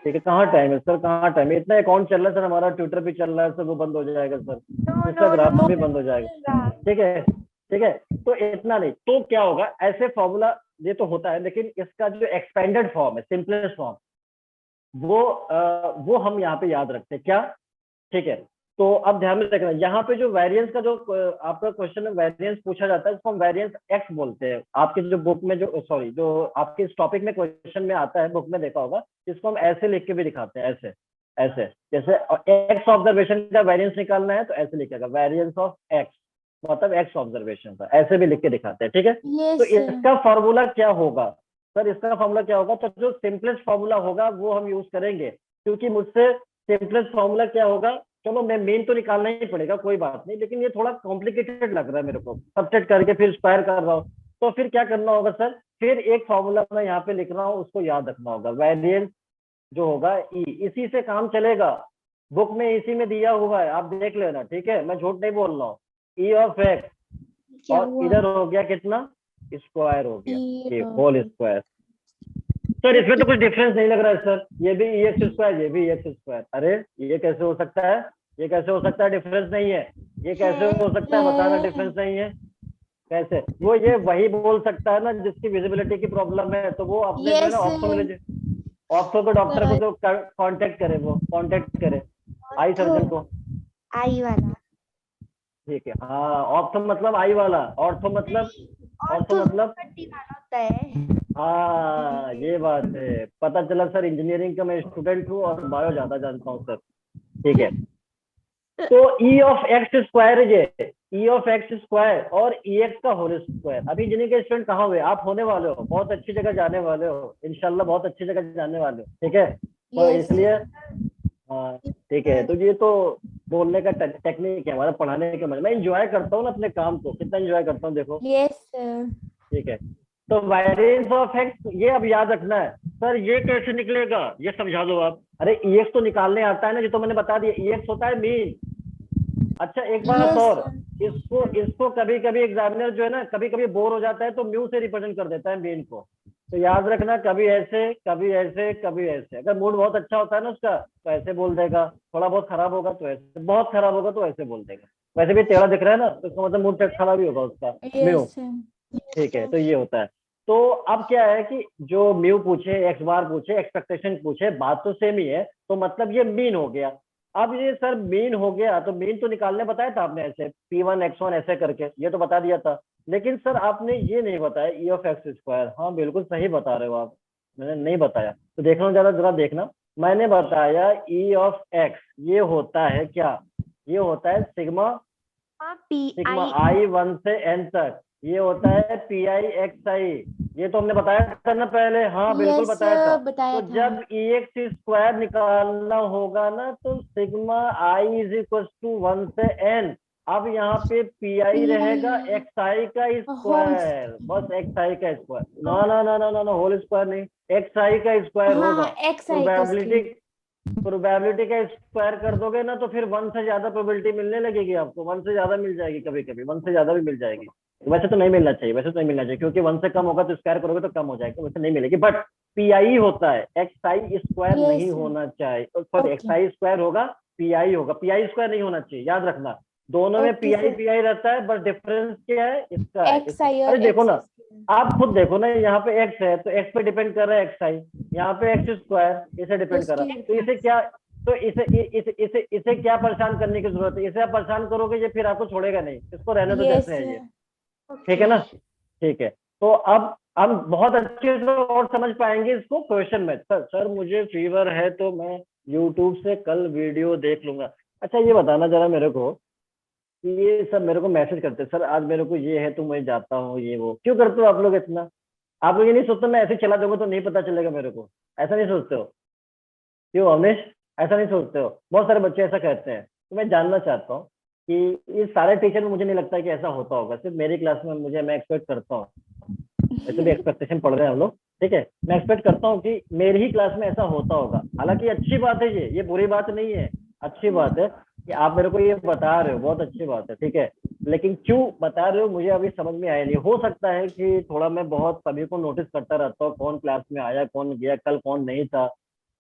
ठीक है, कहाँ टाइम है सर, कहाँ टाइम है, इतना अकाउंट चल रहा है सर, हमारा ट्विटर भी चल रहा है सर, वो बंद हो जाएगा सर, इंस्टाग्राम भी बंद हो जाएगा, ठीक है। तो इतना नहीं, तो क्या होगा, ऐसे फॉर्मूला ये तो होता है, लेकिन इसका जो एक्सपेंडेड फॉर्म है, सिंपलेस्ट फॉर्म, वो हम यहाँ पे याद रखते हैं क्या, ठीक है। तो अब ध्यान में रखना, यहाँ पे जो वेरिएंस का जो आपका क्वेश्चन में वेरिएंस पूछा जाता है, इसको हम वेरिएंस एक्स बोलते हैं, आपके जो बुक में जो सॉरी जो आपके इस टॉपिक में क्वेश्चन में आता है, बुक में देखा होगा, इसको हम ऐसे लिख के भी दिखाते हैं, ऐसे जैसे एक्स ऑब्जर्वेशन का वेरिएंस निकालना है तो ऐसे लिखेगा, वेरिएंस ऑफ एक्स मतलब एक्स ऑब्जर्वेशन का, ऐसे भी लिख के दिखाते हैं, ठीक है। तो इसका फॉर्मूला क्या होगा सर, इसका फॉर्मूला क्या होगा, तो जो सिंपलेस्ट फॉर्मूला होगा वो हम यूज करेंगे, क्योंकि मुझसे सिंपलेस्ट फॉर्मूला क्या होगा, चलो मैं मेन तो निकालना ही पड़ेगा, कोई बात नहीं, लेकिन ये थोड़ा कॉम्प्लिकेटेड लग रहा है मेरे को, सब्ट्रैक्ट करके फिर स्क्वायर कर रहा हूँ, तो फिर क्या करना होगा सर, फिर एक फॉर्मूला मैं यहाँ पे लिख रहा हूँ, उसको याद रखना होगा, वेरिएंस जो होगा ई, इसी से काम चलेगा, बुक में इसी में दिया हुआ है, आप देख लेना, ठीक है, मैं झूठ नहीं बोल रहा हूँ, ई ऑफ एक्स, और इधर हो गया कितना, स्क्वायर हो गया, ये होल स्क्वायर। सर इसमें तो कुछ डिफरेंस नहीं लग रहा है सर, ये भी ई एक्स स्क्वायर, ये भी ई एक्स स्क्वायर, अरे ये कैसे हो सकता है, ये कैसे हो सकता है, डिफरेंस नहीं है, ये कैसे हो सकता है, बताना, डिफरेंस नहीं है कैसे, वो ये वही बोल सकता है ना जिसकी विजिबिलिटी की प्रॉब्लम है, तो वो अपने जो है ना ऑप्थोमोलॉजी, ऑप्थो के डॉक्टर को जो कांटेक्ट करे, वो कांटेक्ट करे आई सर्जन को, आई वाला, ठीक है, हाँ ऑप्थो मतलब आई वाला, ऑर्थो मतलब होता है, हाँ ये बात है, पता चला सर इंजीनियरिंग का मैं स्टूडेंट हूँ और बायो ज्यादा जानता हूँ सर, ठीक है। तो ई ऑफ एक्स स्क्वायर, ये ई ऑफ एक्स स्क्वायर और ई एक्स का होल स्क्वायर, अभी इंजीनियरिंग के स्टूडेंट कहाँ हुए, आप होने वाले हो, बहुत अच्छी जगह जाने वाले हो इंशाल्लाह, बहुत अच्छी जगह जाने वाले हो, ठीक है, तो इसलिए हाँ ठीक है। तो ये तो बोलने का टेक्निक है हमारा, पढ़ाने का, मैं इंजॉय करता हूँ ना अपने काम को, कितना इंजॉय करता हूँ देखो, ठीक है। तो वेरिएंस ऑफ एक्स ये अब याद रखना है सर, ये कैसे निकलेगा ये समझा दो आप, अरे ई एक्स तो निकालने आता है ना, जो तो मैंने बता दिया, ई एक्स होता है मीन, अच्छा एक बात Yes, और, sir. इसको कभी कभी एग्जामिनर जो है ना कभी कभी बोर हो जाता है तो म्यू से रिप्रेजेंट कर देता है मीन को। तो याद रखना, कभी ऐसे कभी ऐसे कभी ऐसे। अगर मूड बहुत अच्छा होता है ना उसका तो ऐसे बोल देगा, थोड़ा बहुत खराब होगा तो ऐसे, बहुत खराब होगा तो ऐसे बोल देगा। वैसे भी टेढ़ा दिख रहा है ना तो इसका मतलब मूड खराब ही होगा उसका, म्यू। Yes, sir. ठीक है, तो ये होता है। तो अब क्या है कि जो म्यू पूछे, एक्स बार पूछे, एक्सपेक्टेशन पूछे, बात तो सेम ही है, तो मतलब ये मीन हो गया। अब ये सर मीन हो गया तो मीन तो निकालने बताया था आपने, ऐसे P1 X1 ऐसे करके, ये तो बता दिया था। लेकिन सर आपने ये नहीं बताया E ऑफ एक्स स्क्वायर। हाँ बिल्कुल सही बता रहे हो आप, मैंने नहीं बताया तो देखना, जरा जरा देखना। मैंने बताया E ऑफ एक्स ये होता है क्या, ये होता है सिग्मा, सिग्मा PI. आई 1 से n तक, ये होता है पी आई एक्स आई। ये तो हमने बताया था ना पहले, हाँ बिल्कुल Yes, बताया था। sir. बताया तो था. जब ई एक्स स्क्वायर निकालना होगा ना तो sigma I is equal to 1 से n। अब यहाँ पे पी आई रहेगा PI. एक्स आई का Whole. स्क्वायर, बस एक्स आई का स्क्वायर, ना ना ना ना ना ना होल स्क्वायर नहीं, एक्स आई का स्क्वायर होगा। हाँ, XI का प्रोबेबिलिटी, स्क्वायर. प्रोबेबिलिटी का स्क्वायर कर दोगे ना तो फिर 1 से ज्यादा प्रोबेबिलिटी मिलने लगेगी आपको, 1 से ज्यादा मिल जाएगी, कभी कभी 1 से ज्यादा भी मिल जाएगी। वैसे तो नहीं मिलना चाहिए, वैसे तो नहीं मिलना चाहिए, क्योंकि 1 से कम होगा तो स्क्वायर करोगे तो कम हो जाएगा, वैसे नहीं मिलेगी। बट पी आई होता है, एक्स आई स्क्वायर Yes, नहीं sir. होना चाहिए, सॉरी एक्स Okay. आई स्क्वायर होगा, पी आई होगा, पी आई स्क्वायर नहीं होना चाहिए, याद रखना। दोनों में Okay, sir. पी आई रहता है, बस डिफरेंस क्या है, इसका है इसका। XI अरे और देखो ना, XI square. आप खुद देखो ना, यहाँ पे एक्स है तो एक्स पे डिपेंड कर रहा है एक्स आई, यहाँ पे एक्स स्क्वायर इसे तो डिपेंड कर रहा है, तो square. इसे क्या, तो इसे क्या परेशान करने की जरूरत है, इसे आप परेशान करोगे ये फिर आपको छोड़ेगा नहीं, इसको रहने दो Yes, जैसे है ये। sir. ठीक है Okay. ना, ठीक है। तो अब हम बहुत अच्छे से और समझ पाएंगे इसको क्वेश्चन में। सर मुझे फीवर है तो मैं यूट्यूब से कल वीडियो देख लूंगा। अच्छा ये बताना जरा मेरे को कि ये सब मेरे को मैसेज करते हैं, सर आज मेरे को ये है तो मैं जाता हूँ, ये वो क्यों करते हो आप लोग इतना? आप लोग ये नहीं सोचते मैं ऐसे चला दूंगा तो नहीं पता चलेगा मेरे को, ऐसा नहीं सोचते हो? क्यों अवनीश, ऐसा नहीं सोचते हो? बहुत सारे बच्चे ऐसा कहते हैं। तो मैं जानना चाहता हूँ कि ये सारे टीचर में मुझे नहीं लगता कि ऐसा होता होगा, सिर्फ मेरी क्लास में मुझे, मैं एक्सपेक्ट करता हूँ, वैसे भी एक्सपेक्टेशन पढ़ रहे हैं हम लोग, ठीक है, मैं एक्सपेक्ट करता हूँ कि मेरी ही क्लास में ऐसा होता होगा। हालांकि अच्छी बात है, ये बुरी बात नहीं है, अच्छी बात है कि आप मेरे को ये बता रहे हो, बहुत अच्छी बात है, ठीक है। लेकिन क्यों बता रहे हो मुझे अभी समझ में आया नहीं। हो सकता है कि थोड़ा मैं बहुत सभी को नोटिस करता रहता हूँ, कौन क्लास में आया कौन गया, कल कौन नहीं था,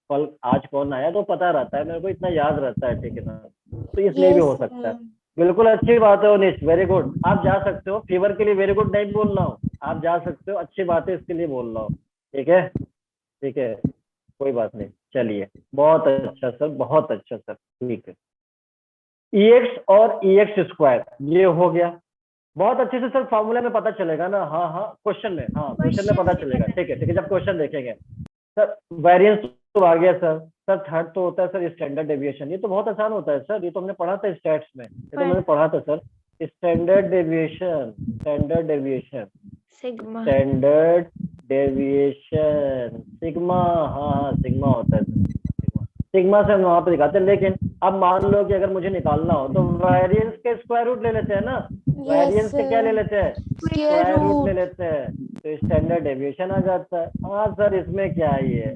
कल आज कौन आया, तो पता रहता है मेरे को, इतना याद रहता है, ठीक है ना, तो इसलिए भी Yes, हो सकता है। sir. बिल्कुल अच्छी बात है उनिश, वेरी गुड, आप जा सकते हो, फीवर के लिए वेरी गुड नहीं बोल रहा हूँ, आप जा सकते हो, अच्छी बात है, इसके लिए बोल रहा हूँ, ठीक है, ठीक है, कोई बात नहीं, चलिए, बहुत अच्छा सर, बहुत अच्छा सर, ठीक है। ई एक्स और ई एक्स स्क्वायर ये हो गया, बहुत अच्छे से सर फॉर्मूला में पता चलेगा ना, हाँ हाँ क्वेश्चन में, हाँ क्वेश्चन में पता चलेगा, ठीक है ठीक है, जब क्वेश्चन देखेंगे। सर वेरिएंस तो आ गया सर, सर थर्ड तो होता है सर स्टैंडर्ड डेविएशन, ये तो बहुत आसान होता है सर, ये तो हमने पढ़ा था स्टैट्स में, ये तो मैंने पढ़ा था sir, standard deviation, standard deviation, Sigma. Standard deviation, sigma, हाँ हाँ सिग्मा होता है सिग्मा, सिग्मा से हम वहां पे दिखाते हैं। लेकिन अब मान लो कि अगर मुझे निकालना हो तो वेरिएंस के स्क्वायर रूट ले लेते हैं ना, Yes, वेरिएंस के क्या ले लेते हैं, square स्क्वायर रूट ले root. लेते हैं, तो स्टैंडर्ड डेविएशन आ जाता है। हाँ सर इसमें क्या है ये,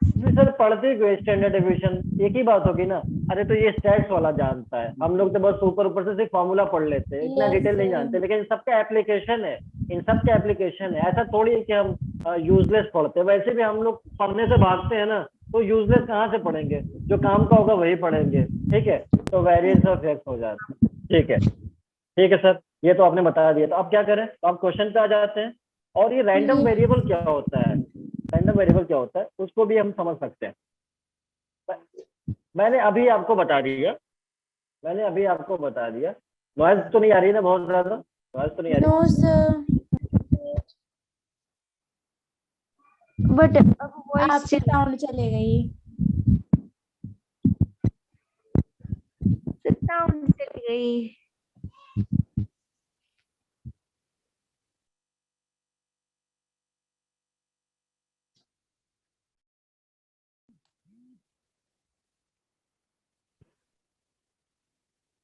इसमें सर पढ़ते क्यों स्टैंडर्ड डेविएशन, एक ही बात होगी ना। अरे तो ये स्टैट्स वाला जानता है, हम लोग तो बस ऊपर ऊपर से सिर्फ फॉर्मूला पढ़ लेते हैं, इतना Yes, डिटेल नहीं sir. जानते, लेकिन इन सबका एप्लीकेशन है, इन सब का एप्लीकेशन है, ऐसा थोड़ी है कि हम यूजलेस पढ़ते हैं। वैसे भी हम लोग पढ़ने से भागते हैं ना, तो यूजलेस कहाँ से पढ़ेंगे, जो काम का होगा वही पढ़ेंगे, ठीक है। तो वेरिएंस ऑफ एक्स हो जाता है, ठीक है, ठीक है सर, ये तो आपने बता दिया, तो अब क्या करें, तो आप क्वेश्चन पे आ जाते हैं। और ये रैंडम Yeah. वेरिएबल क्या होता है, रैंडम वेरिएबल क्या होता है उसको भी हम समझ सकते हैं। मैंने अभी आपको बता दिया, मैंने अभी आपको बता दिया। नॉइज तो नहीं आ रही ना बहुत ज्यादा, नॉइज तो नहीं आ रही? No, sir. But आपकी साउंड चले गई. साउंड चली गई.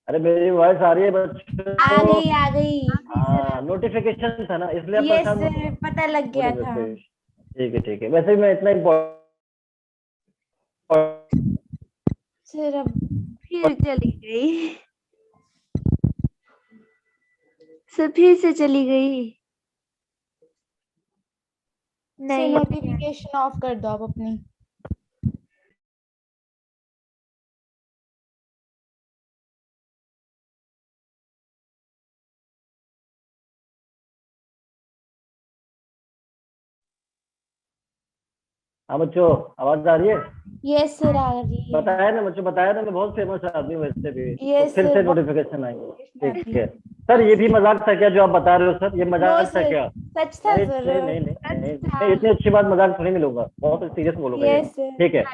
अरे मेरी वॉइस आ रही है बच्चों? आ गई, आ गई. हाँ नोटिफिकेशन था ना इसलिए आप Yes, परेशान हो। sir. पता लग गया था. ठीक है ठीक है, वैसे भी मैं इतना इम्पोर्टेंट सर अब फिर चली गई. सर फिर से चली गई। सर नहीं नोटिफिकेशन ऑफ कर दो आप अपनी। हाँ बच्चों, आवाज आ रही है? यस सर आ रही है। बताया ना बच्चों, बताया ना मैं बहुत फेमस आदमी हूँ वैसे भी, तो यस फिर सर से नोटिफिकेशन आएंगे। ठीक है हाँ सर, ये भी मजाक था क्या जो आप बता रहे हो सर? ये नो मजाक था सर क्या? सच था नहीं सर। नहीं नहीं नहीं नहीं, था। नहीं, इतनी अच्छी बात मजाक थोड़ी नहीं लूंगा, बहुत सीरियस बोलूंगा ये। Yes sir. ठीक है,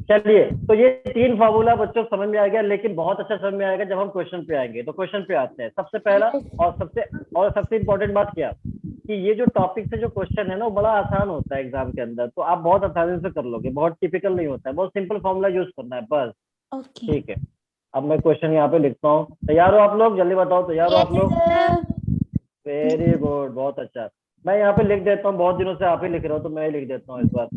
चलिए, तो ये 3 फार्मूला बच्चों समझ में आ गया, लेकिन बहुत अच्छा समझ में आएगा जब हम क्वेश्चन पे आएंगे। तो क्वेश्चन पे आते हैं। सबसे पहला और सबसे इम्पोर्टेंट बात क्या कि ये जो टॉपिक से जो क्वेश्चन है ना, वो बड़ा आसान होता है एग्जाम के अंदर, तो आप बहुत आसानी से कर लोगे, बहुत टिपिकल नहीं होता है, बहुत सिंपल फॉर्मूला यूज करना है बस। ओके। ठीक है, अब मैं क्वेश्चन यहाँ पे लिखता हूँ। तैयार हो आप लोग? जल्दी बताओ, तैयार हो आप यस लोग? सर। वेरी गुड, बहुत अच्छा। मैं यहाँ पे लिख देता हूँ, बहुत दिनों से आप ही लिख रहे हो तो मैं ही लिख देता हूँ इस बार।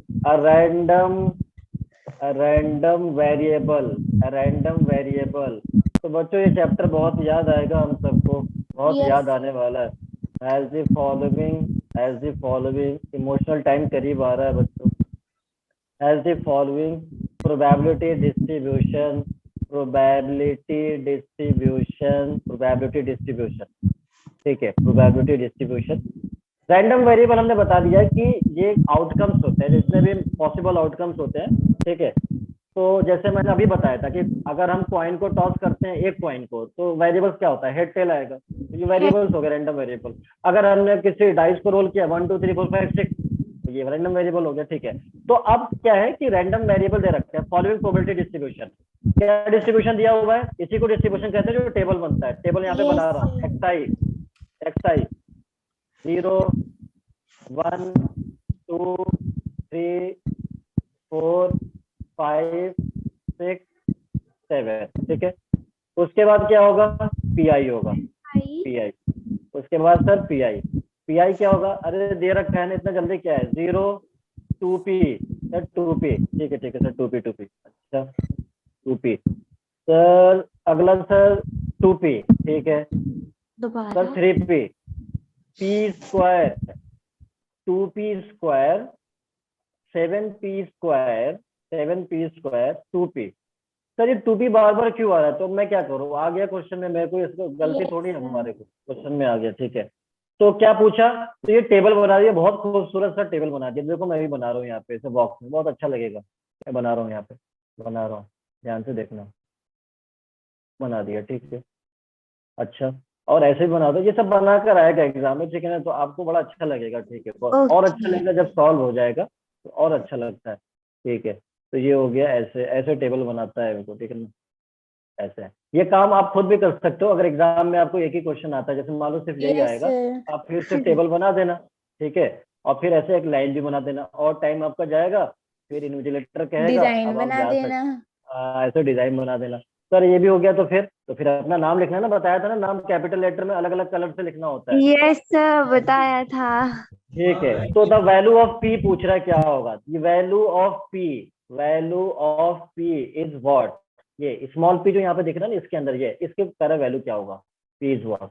A random variable, random variable. तो बच्चों ये चैप्टर बहुत याद आएगा हम सबको, बहुत यस याद आने वाला है। As the following, emotional time करीब आ रहा है बच्चों। As the following, probability distribution, ठीक है, प्रोबेबिलिटी डिस्ट्रीब्यूशन। रैंडम वेरिएबल हमने बता दिया है कि ये आउटकम्स होते हैं, जितने भी पॉसिबल आउटकम्स होते हैं। ठीक है, तो जैसे मैंने अभी बताया था कि अगर हम कॉइन को टॉस करते हैं, एक कॉइन को, तो वेरिएबल्स क्या होता है? हेड टेल आएगा। तो ये वेरिएबल्स हो गए, रैंडम वेरिएबल। अगर हमने किसी डाइस को रोल किया 1 2 3 4 5 6, तो ये रैंडम वेरिएबल हो गया। ठीक है, तो अब क्या है कि रैंडम वेरिएबल दे रखते हैं, फॉलोइंग प्रोबेबिलिटी डिस्ट्रीब्यूशन। क्या डिस्ट्रीब्यूशन दिया हुआ है? इसी को डिस्ट्रीब्यूशन कहते हैं जो टेबल बनता है। टेबल यहाँ पे बना रहा, एक्स आई 0 1 2 3 4 5 6 7। ठीक है, उसके बाद क्या होगा? पीआई होगा, पीआई। उसके बाद सर पीआई क्या होगा? अरे दे रखा है ना, इतना जल्दी क्या है? 0 2p सर, 2p। ठीक है सर, 2p। अच्छा 2p सर। अगला सर 2p। ठीक है सर, दोबारा 3p, p square, 2p square, 7p square 2p। Sir ये 2p बार बार क्यों आ रहा है? तो मैं क्या करूँ, आ गया क्वेश्चन में, मेरे को इसको गलती थोड़ी है, हमारे को क्वेश्चन में आ गया। ठीक है, तो क्या पूछा? तो ये टेबल बना दिया, बहुत खूबसूरत सा टेबल बना दिया। देखो मैं भी बना रहा हूँ यहाँ पे, इसे बॉक्स में, बहुत अच्छा लगेगा। मैं बना रहा हूँ यहाँ पे, बना रहा हूँ, ध्यान से देखना। बना दिया, ठीक है। अच्छा, और ऐसे भी बना दो, ये सब बनाकर आएगा एग्जाम में, ठीक है ना? तो आपको बड़ा अच्छा लगेगा। ठीक है, और अच्छा लगेगा जब सॉल्व हो जाएगा, तो और अच्छा लगता है। ठीक है, तो ये हो गया, ऐसे ऐसे टेबल बनाता है इनको, ठीक है ना? ऐसे ये काम आप खुद भी कर सकते हो। अगर एग्जाम में आपको एक ही क्वेश्चन आता है, जैसे मान लो सिर्फ यही यस आएगा, सर। आप फिर से टेबल बना देना। ठीक है, और फिर ऐसे एक लाइन भी बना देना, और टाइम आपका जाएगा, फिर इन्विजिलेटर कहेगा डिजाइन अब आप बना जा सकते। देना। ऐसे डिजाइन बना देना। सर ये भी हो गया, तो फिर अपना नाम लिखना है ना, बताया था ना, नाम कैपिटल लेटर में अलग अलग कलर से लिखना होता है। यस सर बताया था। ठीक है, तो द वैल्यू ऑफ पी पूछ रहा है, क्या होगा? Value of P is what? ये स्मॉल पी जो यहाँ पे दिख रहा है ना, इसके अंदर, ये इसके तरह वैल्यू क्या होगा? P is what?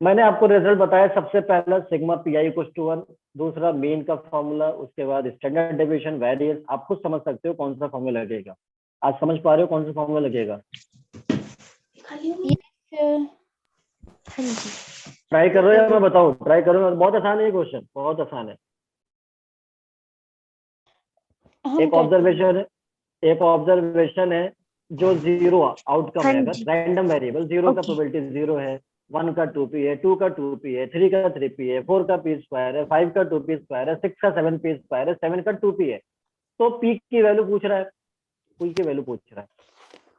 मैंने आपको रिजल्ट बताया, सबसे पहला sigma P I equal to 1, दूसरा मीन का फॉर्मूला, उसके बाद स्टैंडर्ड डेविएशन, वेरिएंस। आप खुद समझ सकते हो कौन सा फॉर्मूला लगेगा। आज समझ पा रहे हो कौन सा फॉर्मूला लगेगा? हाँ जी। ट्राई कर रहे हो या मैं बताऊं? ट्राई करो, बहुत आसान है ये क्वेश्चन, बहुत आसान है। एक ऑब्जर्वेशन है जो 0 आउटकम हाँ है। अगर जी। रैंडम वेरिएबल 0 का ओके। प्रोबेबिलिटी 0 है, 1 का 2p है, 2 का 2p है, 3 का 3p है, 4 का p स्क्वायर है, 5 का 2p स्क्वायर है, 6 का 7p स्क्वायर है, 7 का 2p है। तो p की वैल्यू पूछ रहा है, p की वैल्यू पूछ रहा है।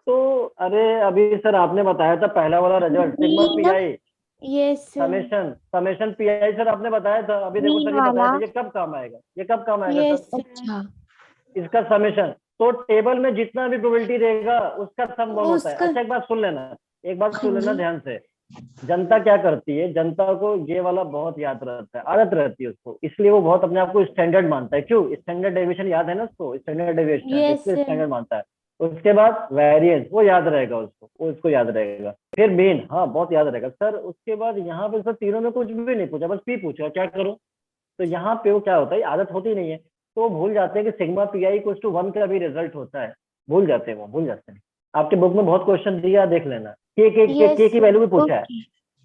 तो अरे अभी सर आपने बताया था पहला वाला result, sigma P I yes summation P I, sir आपने बताया था। अभी देखो सर, ये बताया था, ये कब काम आएगा? ये कब काम आएगा यस सर? अच्छा, इसका समेशन। तो टेबल में जितना भी प्रोबेबिलिटी रहेगा उसका सम 1 होता है। उसका अच्छा, एक बात सुन लेना, एक बात हाँ सुन लेना जी। ध्यान से। जनता क्या करती है, जनता को ये वाला बहुत याद रहता है, आदत रहती है उसको, इसलिए वो बहुत अपने आप को स्टैंडर्ड मानता है। क्यों? स्टैंडर्ड डेविएशन याद है ना उसको, स्टैंडर्ड डेविएशन, यस इसलिए स्टैंडर्ड मानता है। उसके बाद वेरिएंस, वो याद रहेगा उसको, वो इसको याद रहेगा। फिर मीन, हाँ बहुत याद रहेगा सर। उसके बाद यहाँ पे सर तीनों में कुछ भी नहीं पूछा, बस पी पूछा, क्या करूँ? तो यहाँ पे वो क्या होता है, आदत होती नहीं है, तो वो भूल जाते हैं कि sigma P I equal to 1 का भी रिजल्ट होता है। भूल जाते हैं, वो भूल जाते हैं। आपके बुक में बहुत क्वेश्चन दिया, देख लेना। के की वैल्यू भी पूछा है,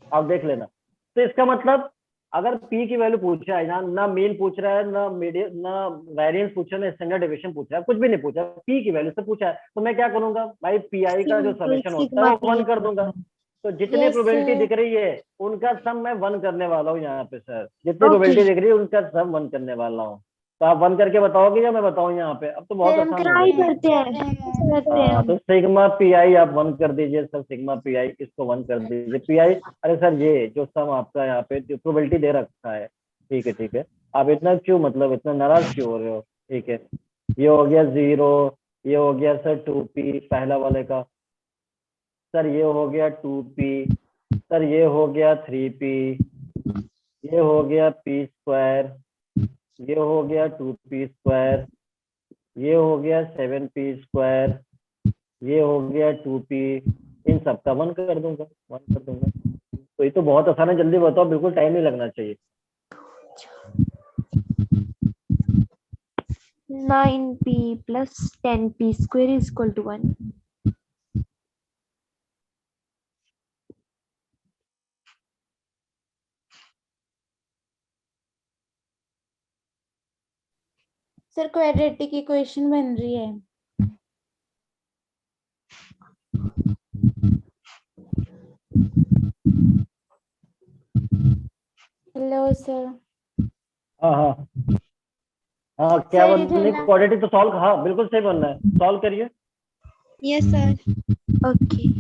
आप देख लेना। तो इसका मतलब अगर पी की वैल्यू पूछा है, ना मीन पूछ रहा है, ना मीडियम, ना वेरिएंस पूछ रहा है, ना स्टैंडर्ड डेविएशन पूछ रहा है, कुछ भी नहीं पूछा, पी की वैल्यू से पूछा है, तो मैं क्या करूंगा भाई, पी आई का जो समेशन होता है वो 1 कर दूंगा। तो जितने Yes, प्रोबेबिलिटी sir. दिख रही है उनका सम मैं 1 करने वाला हूँ यहाँ पे सर। जितनी प्रोबेबिलिटी दिख रही है उनका सम 1 करने वाला हूँ। तो आप 1 करके बताओगे या मैं बताऊँ यहाँ पे? अब तो बहुत सर हम आसान हो गया। करते हैं हाँ, तो सिग्मा पी आई आप 1 कर दीजिए सर, सिग्मा पी आई इसको 1 कर दीजिए। पी आई, अरे सर ये जो सम आपका यहाँ पे जो प्रोबेबिलिटी दे रखा है, ठीक है ठीक है, आप इतना क्यों, मतलब इतना नाराज क्यों हो रहे हो? ठीक है, ये हो गया 0, ये हो गया सर 2p पहला वाले का, सर ये हो गया 2p, सर ये हो गया 3p, ये हो गया p स्क्वायर, ये हो गया 2p स्क्वायर, ये हो गया 7p स्क्वायर, ये हो गया 2p, इन सब का 1 कर दूंगा, 1 कर दूंगा। तो ये तो बहुत आसान है, जल्दी बताओ, बिल्कुल टाइम नहीं लगना चाहिए। 9p plus 10p square is equal to 1. Sir quadratic equation बन रही है। Hello sir. हाँ हाँ हाँ, क्या सर बनने इधर की क्वाड्रेटिक तो सॉल्व, हाँ बिल्कुल सही बनना है, सॉल्व करिए। Yes sir. Okay.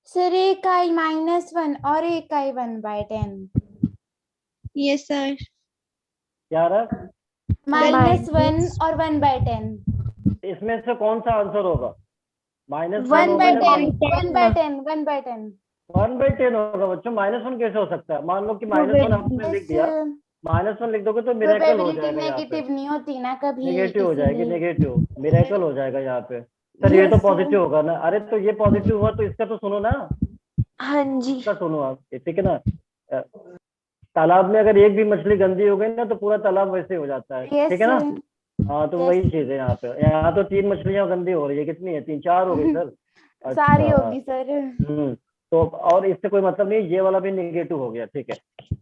सर एक आई -1 और एक आई 1/10। Yes sir. क्या रहा? -1 और 1/10। इसमें से कौन सा आंसर होगा? -1 1 होगा बाय या 10 1 बाय 10 1 बाय 10। 1/10 होगा बच्चों? -1 कैसे हो सकता है? मान लो कि -1 आपने लिख दिया, -1 लिख दोगे तो मिरेकल हो प्रोबेबिलिटी जाएगा यहाँ पे, नेगेटिव नहीं होती ना कभी, नेगेटिव हो जाएगी, इसीलिए। नेगेटिव मिरेकल हो जाएगा यहाँ पे। सर ये यस तो सर। पॉजिटिव होगा ना? अरे तो ये पॉजिटिव हुआ तो इसका तो सुनो ना, हाँ जी। इसका सुनो आप, ठीक है ना? अ, तालाब में अगर एक भी मछली गंदी हो गई ना तो पूरा तालाब वैसे हो जाता है, यस ठीक है ना? सर। हाँ, तो यस वही सर। चीज है यहाँ पे। यहाँ तो 3 मछलियां गंदी हो रही है, कितनी है? 3 4 हो गई सर। सारी अच्छा, होगी सर। तो और इससे कोई मतलब नहीं, ये वाला भी नेगेटिव हो गया, ठीक है।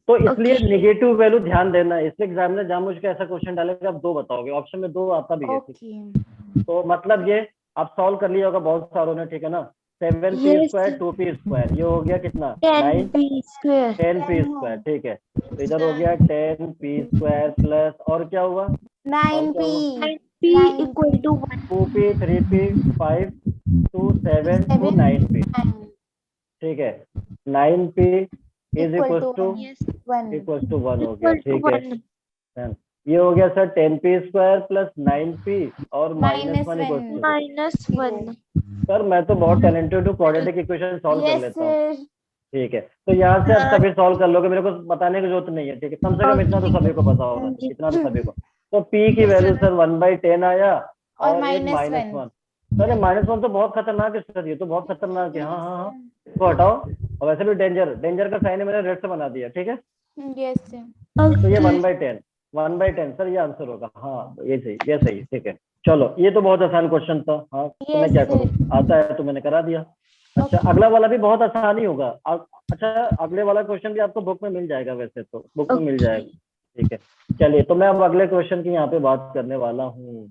तो इसलिए Okay. नेगेटिव वैल्यू ध्यान देना है, इसलिए एग्जामिनर जानबूझ के ऐसा क्वेश्चन डालेगा, आप 2 बताओगे, ऑप्शन में 2 आता भी है, ठीक है? ओके। तो मतलब ये आप सॉल्व कर लिया होगा बहुत सारों ने, ठीक है ना? 7p Yes. Square 2p square, ये हो गया कितना? 9 10p square. 10p स्क्वायर, ठीक है। तो इधर हो गया 10p स्क्वायर प्लस, और क्या हुआ? और क्या 9p हुआ? 9p equal to 1. 2p 3p 5 2 7 2 9p, ठीक है। 9p is equal equal to to 1 1 हो गया, Equal to ठीक है। 1. ये हो गया sir 10p square plus 9p और -1 इक्वल टू। -1. सर मैं तो बहुत टैलेंटेड हूँ, क्वाड्रेटिक इक्वेशन सॉल्व कर यस लेता हूँ, सर। ठीक है। तो यहाँ से आप सभी सॉल्व कर लोगे, मेरे को बताने की जरूरत नहीं है, ठीक है? कम से कम इतना तो सभी को पता होगा, इतना तो सभी को। तो p की वैल्यू सर 1/10 आया, और और एक -1। -1। सर ये -1 तो बहुत खतरनाक है सर, ये तो बहुत खतरनाक है। हाँ हाँ हाँ, इसको हटाओ। और वैसे भी डेंजर का साइन मैंने रेड से बना दिया, ठीक है। Yes sir. तो ये Okay. 1/10 सर, ये आंसर होगा। हाँ ये सही, ये सही, ठीक है। चलो ये तो बहुत आसान क्वेश्चन था, हाँ तो मैं Yes, क्या sir. करूँ, आता है तो मैंने करा दिया। अच्छा, Okay. अगला वाला भी बहुत आसान ही होगा। अच्छा, अगले वाला क्वेश्चन भी आपको बुक में मिल जाएगा, वैसे तो बुक में मिल Okay. जाएगा। ठीक है, चलिए तो मैं अब अगले क्वेश्चन की यहाँ पे बात करने वाला हूँ।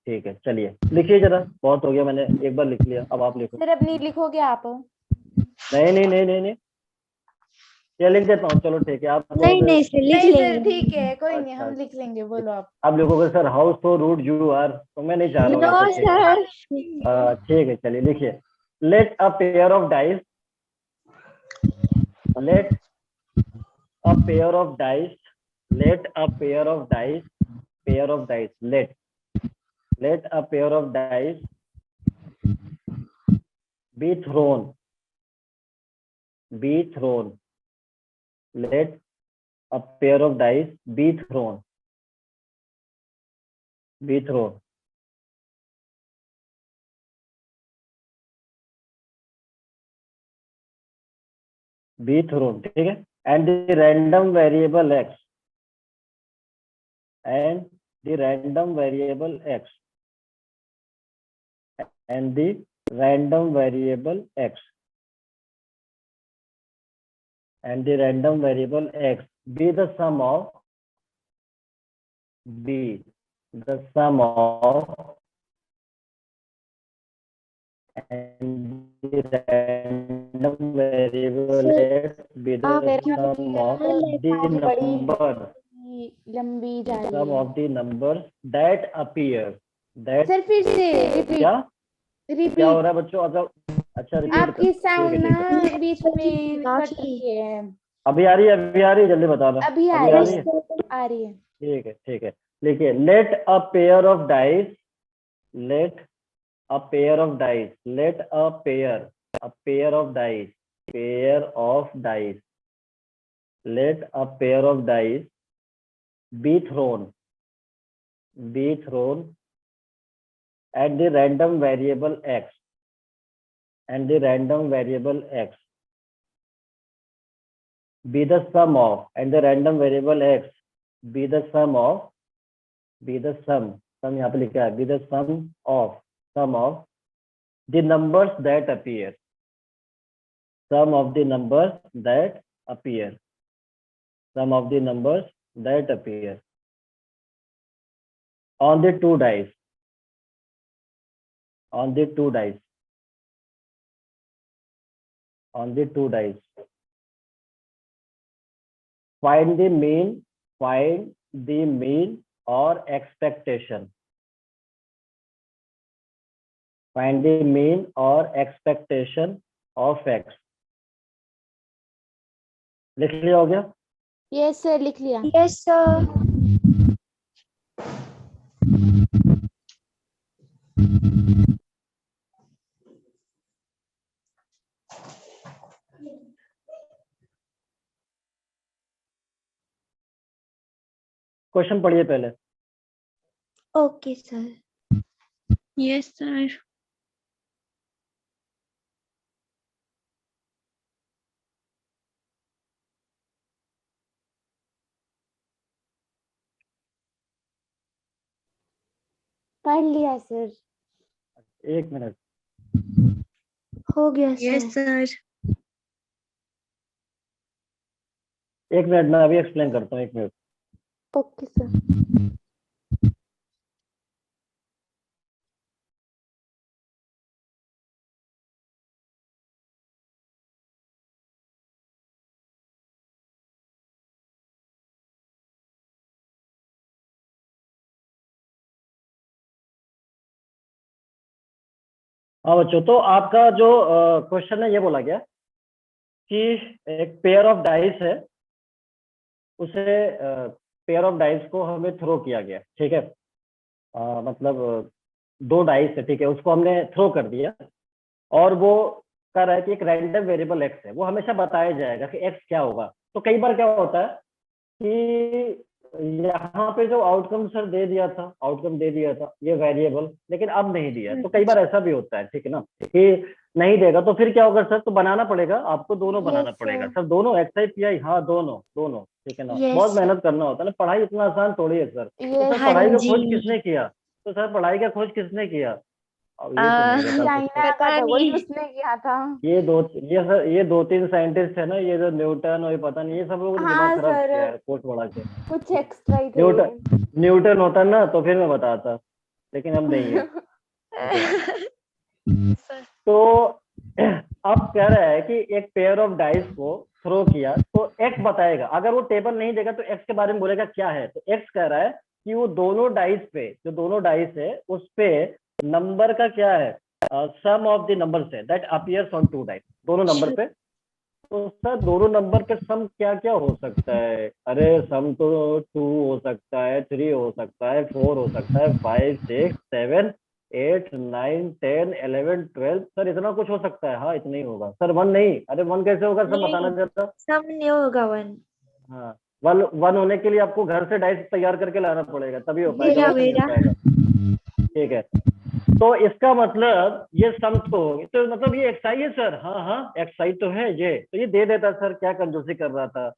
ठीक है, चलिए लिखिए जरा, बहुत हो गया, मैंने एक बार लिख लिया, अब आप लिखो। सर अब नहीं लिखोगे आप? नहीं नहीं नहीं नहीं नहीं, ये लिख देता हूँ, चलो ठीक है, आप नहीं नहीं सर लिख नहीं सर लेंगे। ठीक है, कोई नहीं, हम अच्छा, लिख लेंगे, बोलो आप। आप लिखोगे sir how so rude you are, तो मैं नहीं चाह रहा हूँ नो ऐसा, ठीक है। सर। ठीक है, चलिए लिखिए, let a pair of dice, let a pair of dice, let a pair of dice, pair of dice, let a pair of dice be thrown, be thrown, let a pair of dice be thrown, be thrown, be thrown, ठीक है, and the random variable x, and the random variable x, and the random variable x, and the random variable x be the sum of, be the sum of, and the random variable x be the sum of the number, लंबी जा रही sum है of the numbers that appear, that sir, फिर से क्या क्या हो repeat. रहा है बच्चों, अच्छा रिपीट कर, आपकी ठीक साउंड है ना ठीक है, बीच में कट रही है। अभी आ रही है, अभी आ रही है, जल्दी बताना, अभी आ अभी आ रही रही है, है, आ रही है। ठीक है, लिखिए, let a pair of dice, let a pair of dice, let a pair of dice, pair of dice, let a pair of dice be thrown, be thrown at the random variable x, and the random variable x be the sum of, and the random variable x be the sum of, be the sum यहाँ पे लिखा है, be the sum of the numbers that appear, sum of the numbers that appear, sum of the numbers that appear on the two dice, on the two dice, on the two dice. Find the mean, find the mean or expectation, find the mean or expectation of x. लिख लिया हो गया? Yes sir, लिख लिया। Yes sir. Question पढ़िए पहले। Okay sir. Yes sir. पढ़ लिया सर। एक मिनट, हो गया यस सर। सर। एक मिनट, मैं अभी एक्सप्लेन करता हूँ, एक मिनट। Okay sir. हाँ बच्चों, तो आपका जो क्वेश्चन है ये बोला गया कि एक पेयर ऑफ डाइस है, उसे पेयर ऑफ डाइस को हमें थ्रो किया गया, ठीक है, मतलब दो डाइस है, ठीक है, उसको हमने थ्रो कर दिया, और वो कह रहा है कि एक रैंडम वेरिएबल एक्स है, वो हमेशा बताया जाएगा कि एक्स क्या होगा। तो कई बार क्या होता है कि यहाँ पे जो आउटकम सर दे दिया था, आउटकम दे दिया था ये वेरिएबल, लेकिन अब नहीं दिया, तो कई बार ऐसा भी होता है, ठीक है ना, कि नहीं देगा, तो फिर क्या होगा सर, तो बनाना पड़ेगा आपको, दोनों बनाना Yes, पड़ेगा sir. सर, दोनों एक्स आई पी आई, हाँ दोनों दोनों, ठीक है ना, Yes, बहुत sir. मेहनत करना होता है ना, पढ़ाई इतना आसान थोड़ी है सर। तो Yes, सर हाँ पढ़ाई का खोज जी। किसने किया, तो सर पढ़ाई का खोज किसने किया, अब ये तो नहीं बता चाइना सकते। का तो वही नहीं। उसने किया था। ये दो तीन साइंटिस्ट है ना, ये जो न्यूटन और ये पता नहीं, ये सब लोगों ने दिमाग हाँ खराब किया सर, है कोर्स बढ़ा के। कुछ एक्स्ट्रा ही थे ये। न्यूटन न्यूटन होता ना तो फिर मैं बताता, लेकिन हम नहीं है। ठीक है, सर तो अब कह रहा है कि एक पेयर ऑफ डाइस को थ्रो किया तो एक्स बताएगा, अगर वो टेबल नहीं देगा तो एक्स के बारे में बोलेगा क्या है। तो एक्स कह रहा है कि वो दोनों डाइस पे, जो दोनों डाइस है उस पे नंबर का क्या है, सम ऑफ द नंबर्स है that appears on two dice, दोनों नंबर पे। तो सर दोनों नंबर पे सम क्या क्या हो सकता है? अरे सम तो 2 हो सकता है, 3 हो सकता है, 4 हो सकता है, 5 6 7 8 9 10 11 12, सर इतना कुछ हो सकता है। हाँ इतना ही होगा सर, 1 नहीं। अरे 1 कैसे होगा सर, बताना नहीं, जरा। सम नहीं होगा 1। हाँ, 1 होने के लिए आपको घर से डाइस तैयार करके लाना पड़ेगा, तभी हो पाएगा, मेरा वैसे नहीं हो मेरा पाएगा। ठीक है, तो इसका मतलब ये सम तो होगी, तो मतलब ये एक्साई है सर। हाँ हाँ एक्साई तो है ये, तो ये दे देता सर, क्या कंजूसी कर रहा था।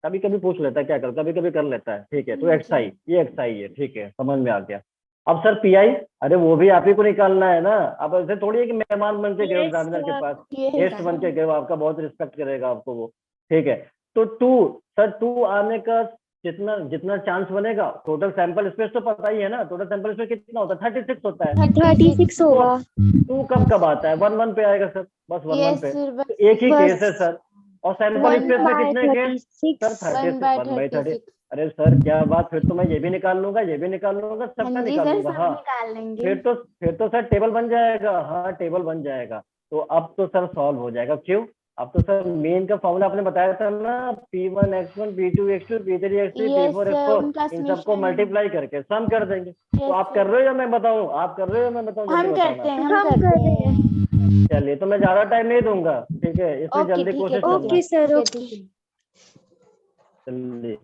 कभी कभी पूछ लेता है क्या कर, कभी कभी कर लेता है। ठीक है, तो एक्साई, ये एक्साई है। ठीक है, समझ में आ गया। अब सर पीआई, अरे वो भी आप ही को निकालना है ना। अब ऐसे थोड़ी है कि मेहमान बन के गए यस एग्जामिनर के सर। पास, ये गेस्ट बन के गए, वो आपका बहुत रिस्पेक्ट करेगा आपको वो। ठीक है, तो 2, सर 2 आने का जितना जितना चांस बनेगा, टोटल सैंपल स्पेस तो पता ही है ना, टोटल सैंपल स्पेस कितना होता है, 36 होता है। 36 तो होगा। 2 कब कब आता है, 1 1 पे आएगा सर, बस 1 1 यस पे। सर, तो एक ही केस है बस सर। और सैंपल वन स्पेस में बाय कितने केस? सर 36। 36, 1/30। 1/36। अरे सर क्या बात, फिर तो मैं ये भी निकाल लूंगा, ये भी निकाल लूंगा, हाँ सबका जी निकाल सर, लूंगा। सब हाँ, निकाल लेंगे। फिर तो सर टेबल बन जाएगा। हाँ टेबल बन जाएगा। तो अब तो सर सॉल्व हो जाएगा। क्यों? अब तो सर मेन का फॉर्मूला आपने बताया था ना, P1 x1 P2 x2 P3 x3 yes P4 sir, x4, उनका इन सबको समेशन। मल्टीप्लाई करके सम कर देंगे। तो यस आप कर सर, रहे हो या मैं बताऊं? आप कर रहे हो या मैं बताऊं? जल्दी हम करते बताना। हैं, हम हम करते कर रहे हैं। हैं। चलिए, तो मैं ज्यादा टाइम नहीं दूंगा, ठीक है, इसलिए ओके जल्दी ठीक है, कोशिश ठीक है, करना। ओके सर, ठीक है, ओके। ठीक है। जल्दी।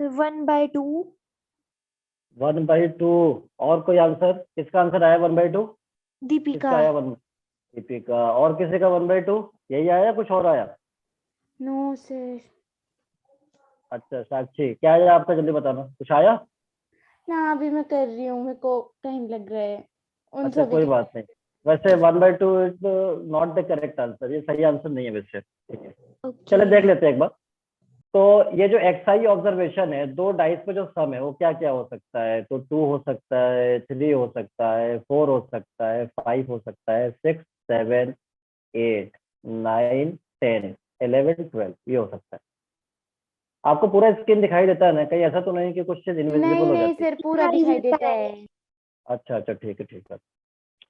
सर 1/2। 1/2। और कोई आंसर? किसका आंसर आया 1/2? दीपिका। किसका आया 1? दीपिका। और किसी का 1/2? यही आया, कुछ और आया? No sir. अच्छा साक्षी, क्या है आपका, जल्दी बताना, कुछ आया? ना अभी मैं कर रही हूँ, मेरे को टाइम लग रहा है उन अच्छा सभी कोई के। बात नहीं। वैसे 1/2 is not the correct answer, ये सही आंसर नहीं है वैसे, ठीक है। चलो देख ओके। लेते हैं एक बार। तो ये जो एक्सआई ऑब्जर्वेशन है, दो डाइस पे जो सम है वो क्या क्या हो सकता है? तो 2 हो सकता है, 3 हो सकता है, 4 हो सकता है, 5 हो सकता है, 6, 7, 8, 9, 10, 11, 12 ये हो सकता है। आपको पूरा स्क्रीन दिखाई देता है ना? कहीं ऐसा तो नहीं कि कुछ चीज नहीं इनविजिबल हो नहीं जाती है? सर, पूरा दिखाई देता है। अच्छा अच्छा, ठीक है ठीक है।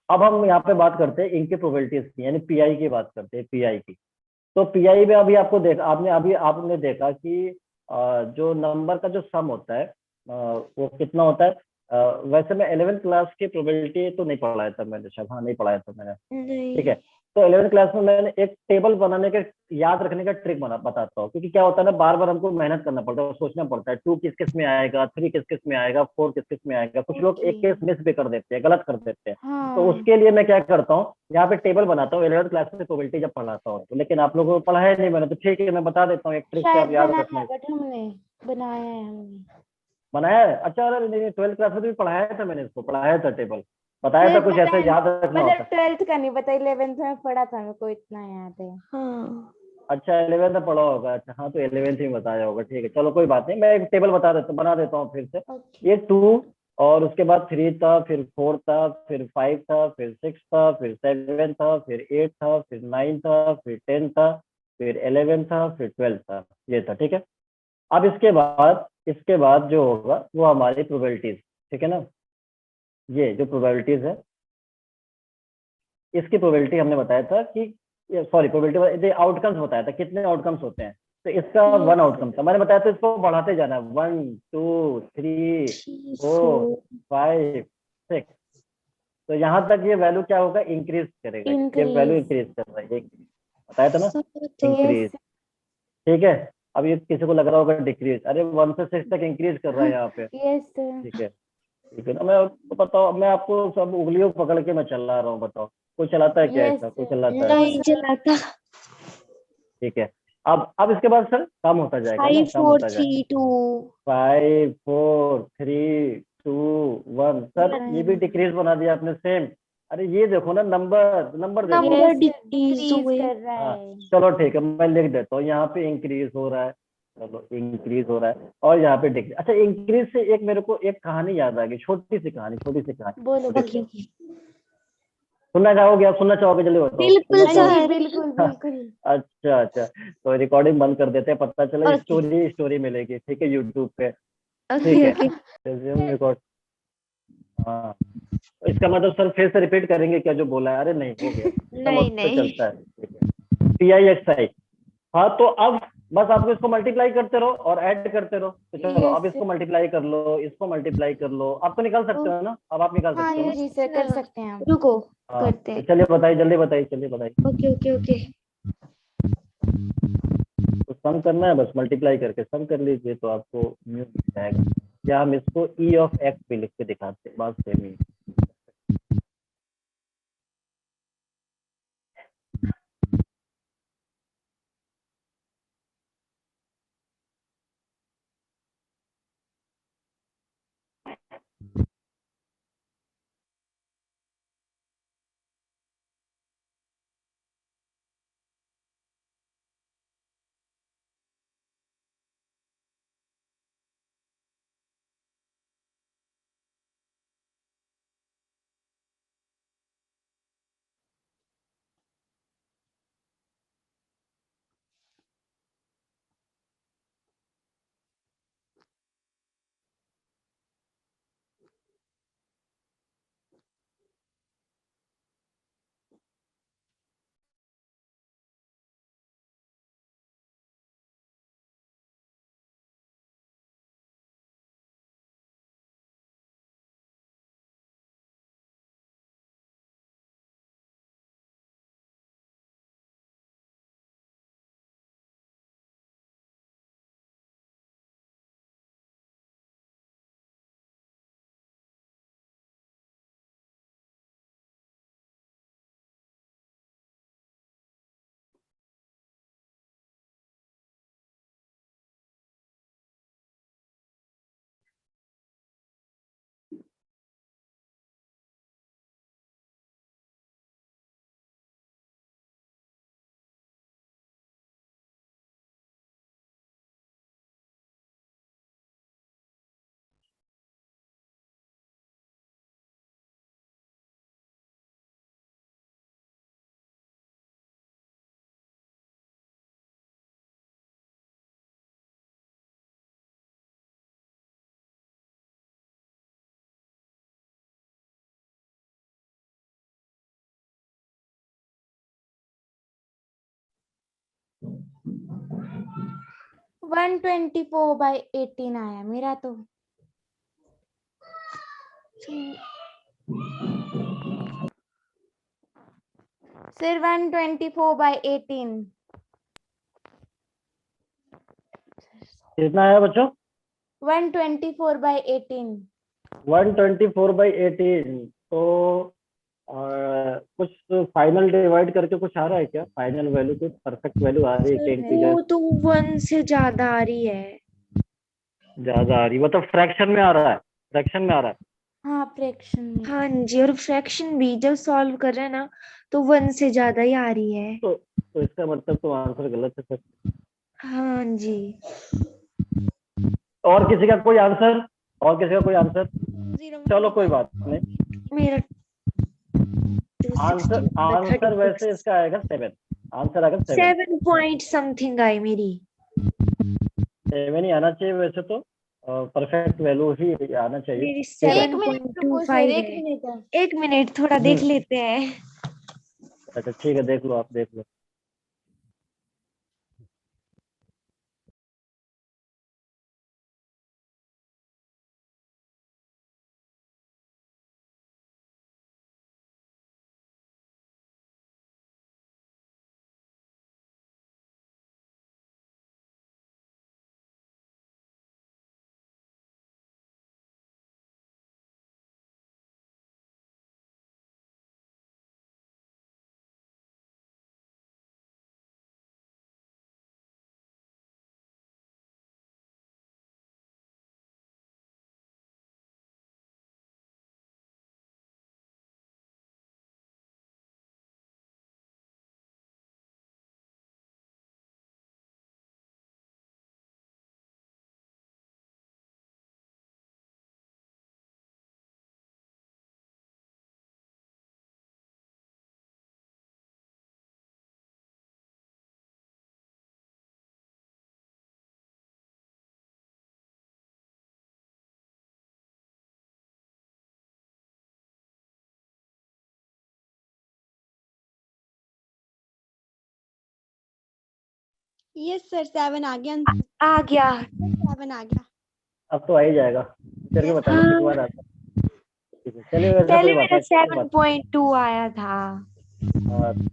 अब हम यहाँ पे बात करते हैं इनकी प्रोबेबिलिटीज की, यानी पीआई की बात करते हैं, पीआई की। तो पीआई में अभी आपको देखा, आपने देखा कि जो नंबर का जो सम होता है वो कितना होता है। वैसे मैं 11th क्लास की प्रोबेबिलिटी तो नहीं पढ़ाया था मैंने, शायद, हाँ नहीं पढ़ाया था मैंने, ठीक नहीं। है। तो 11th क्लास में मैंने एक टेबल बनाने का, याद रखने का ट्रिक बताता हूँ, क्योंकि क्या होता है ना, बार बार हमको मेहनत करना पड़ता है, सोचना पड़ता है 2 किस किस में आएगा, 3 किस किस में आएगा, 4 किस किस में आएगा। कुछ लोग ओके। एक केस मिस भी कर देते हैं, गलत कर देते हैं। तो हाँ उसके लिए मैं क्या करता हूँ, यहाँ पे टेबल बनाता हूँ 11th क्लास में प्रोबेबिलिटी जब पढ़ाता हूँ तो। लेकिन आप लोगों को पढ़ाया नहीं मैंने, तो ठीक है मैं बता देता हूँ एक ट्रिक से, शायद आप याद बनाया रखना। है, बट हमने बनाया है हमने। बनाया है? अच्छा, अरे नहीं, 12th क्लास में भी पढ़ाया था मैंने, इसको पढ़ाया था टेबल, बताया था, सर कुछ पता ऐसे है, याद रखना मतलब होता है। 12th का नहीं पता, 11th में पढ़ा था, मेरे को इतना याद है। हाँ। अच्छा 11th में पढ़ा होगा, अच्छा हाँ, तो 11th में बताया होगा, ठीक है चलो कोई बात नहीं, मैं एक टेबल बता देता बना देता हूँ फिर से। ओके। ये 2, और उसके बाद 3 था, फिर 4 था, फिर 5 था, फिर 6 था, फिर 7 था, फिर 8 था, फिर 9 था, फिर 10 था, फिर 11 था, फिर 12 था, ये था, ठीक है। अब इसके बाद जो होगा वो हमारी प्रोबेबिलिटीज, ठीक है ना। ये जो प्रोबेबिलिटीज है, इसकी प्रोबेबिलिटी हमने बताया था कि, सॉरी प्रोबेबिलिटी आउटकम्स बताया था, कितने आउटकम्स होते हैं। तो इसका यस 1 आउटकम था, मैंने बताया था, इसको बढ़ाते जाना है, 1, 2, 3, 3 4, 4 5, 6। तो यहाँ तक ये वैल्यू क्या होगा, इंक्रीज करेगा, ये वैल्यू इंक्रीज। इंक्रीज कर रहा है, एक बताया था ना, 7 इंक्रीज, यस। ठीक है। अब ये किसी को लग रहा होगा डिक्रीज, अरे 1 से 6 तक इंक्रीज कर रहा है यहाँ पे, यस सर। ठीक है। ठीक है ना, मैं बताओ, मैं आपको सब उंगलियों को पकड़ के मैं चला रहा हूँ, बताओ कोई चलाता है क्या, यस ऐसा कोई सर। चलाता है? नो नहीं सर। चलाता। ठीक है। अब इसके बाद सर कम होता जाएगा ना, 5 कम 4 होता जाएगा। 3 2 5, 4, 3, 2, 1 सर, ये भी 1। डिक्रीज बना दिया आपने, सेम। अरे ये देखो ना, नंबर नंबर देखो। Number yes sir, decrease decrease हुए। कर रहा हाँ है। चलो ठीक है, मैं लिख देता हूँ, यहाँ पे इंक्रीज हो रहा है, चलो इंक्रीज हो रहा है, और यहाँ पे डिक्रीज। अच्छा, इंक्रीज से एक मेरे को एक कहानी याद आ गई, छोटी सी कहानी, छोटी सी कहानी, बोलो छोटी सी। ओके बोलो। ओके। सुनना चाहोगे? आप सुनना चाहोगे, जल्दी बताओ, बिल्कुल सुनना हाँ जी, चाहोगे? सर। बिल्कुल बिल्कुल। अच्छा अच्छा, तो रिकॉर्डिंग बंद कर देते हैं, पता चला ओके स्टोरी स्टोरी मिलेगी, ठीक है, यूट्यूब पे, ठीक ओके है। ओके। रिकॉर्ड, हाँ, तो इसका मतलब सर फिर से रिपीट करेंगे क्या जो बोला है? अरे नहीं, हो गया, सब नहीं वक्त पे नहीं। चलता है, ठीक है। PIXI, हाँ तो अब बस आपको इसको मल्टीप्लाई करते रहो और ऐड करते रहो, तो चलो यस अब सर। इसको मल्टीप्लाई कर लो, इसको मल्टीप्लाई कर लो, आप तो निकाल सकते हो ना, अब आप निकाल हाँ सकते हो ना। जी सर, कर सर सकते हैं हम। रुको, हाँ करते तो हैं। चलिए बताइए, जल्दी बताइए, चलिए बताइए। Okay okay okay. तो सम करना है, बस मल्टीप्लाई करके सम कर लीजिए तो आपको म्यू मिल जाएगा, या हम इसको E(x) पे लिख के दिखाते हैं, बात सेम ही है। 124/18 आया मेरा तो। सर 124/18। कितना आया बच्चों? 124/18। 124/18। तो कुछ फाइनल डिवाइड करके कुछ आ रहा है क्या? फाइनल वैल्यू कुछ परफेक्ट वैल्यू आ रही है क्या? इंटीजर वो तो 1 से ज्यादा आ रही है। ज्यादा आ रही, मतलब फ्रैक्शन में आ रहा है? फ्रैक्शन में आ रहा है? हाँ फ्रैक्शन में। हाँ जी, और फ्रैक्शन भी जब सॉल्व कर रहे हैं ना तो 1 से ज्यादा ही आ रही है। तो इसका मतलब तो आंसर गलत है सर। हाँ जी। और किसी का कोई आंसर? और किसी का कोई आंसर? चलो कोई बात नहीं। मेरा आंसर 260 आंसर वैसे 36 इसका आएगा 7। आंसर आएगा 7। 7 पॉइंट समथिंग आई मेरी। 7 ही आना चाहिए वैसे तो। परफेक्ट वैल्यू ही आना चाहिए। मेरी ठीक है। एक मिनट रुको 7.25 सर, एक है। मिनट। 1 मिनट थोड़ा देख लेते हैं। अच्छा ठीक है, देख लो, आप देख लो। यस सर 7 आ गया। आ गया। 7 आ गया। अब तो आ ही जाएगा, करके बता दो कितनी हाँ, बार आता है। ठीक है, चलिए वैसे कोई पहले बात मेरा नहीं, कोई बात 7.2 आया था।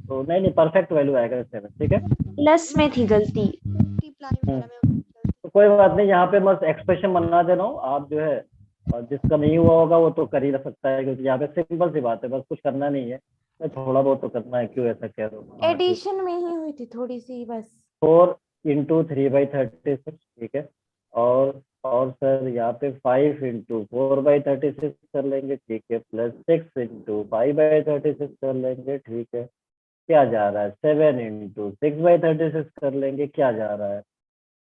तो नहीं नहीं, परफेक्ट वैल्यू आएगा 7। ठीक है। प्लस में थी गलती। मल्टीप्लाई वाला में तो कोई बात नहीं, यहाँ पे बस एक्सप्रेशन बना देना हो आप जो है। और जिसका नहीं हुआ होगा वो तो कर ही सकता है, क्योंकि यहाँ पे सिंपल सी बात है, बस कुछ करना नहीं है। मैं थोड़ा बहुत तो करना है, क्यों ऐसा कह रहा हूँ? हाँ ठीक। एडिशन में ही हुई थी थोड़ी सी बस। 4 × 3/36, ठीक है। और सर यहाँ पे 5 × 4/36 कर लेंगे, ठीक है। प्लस 6 × 5/36 कर लेंगे, ठीक है। क्या जा रहा है? 7 × 6/36 कर लेंगे, क्या जा रहा है?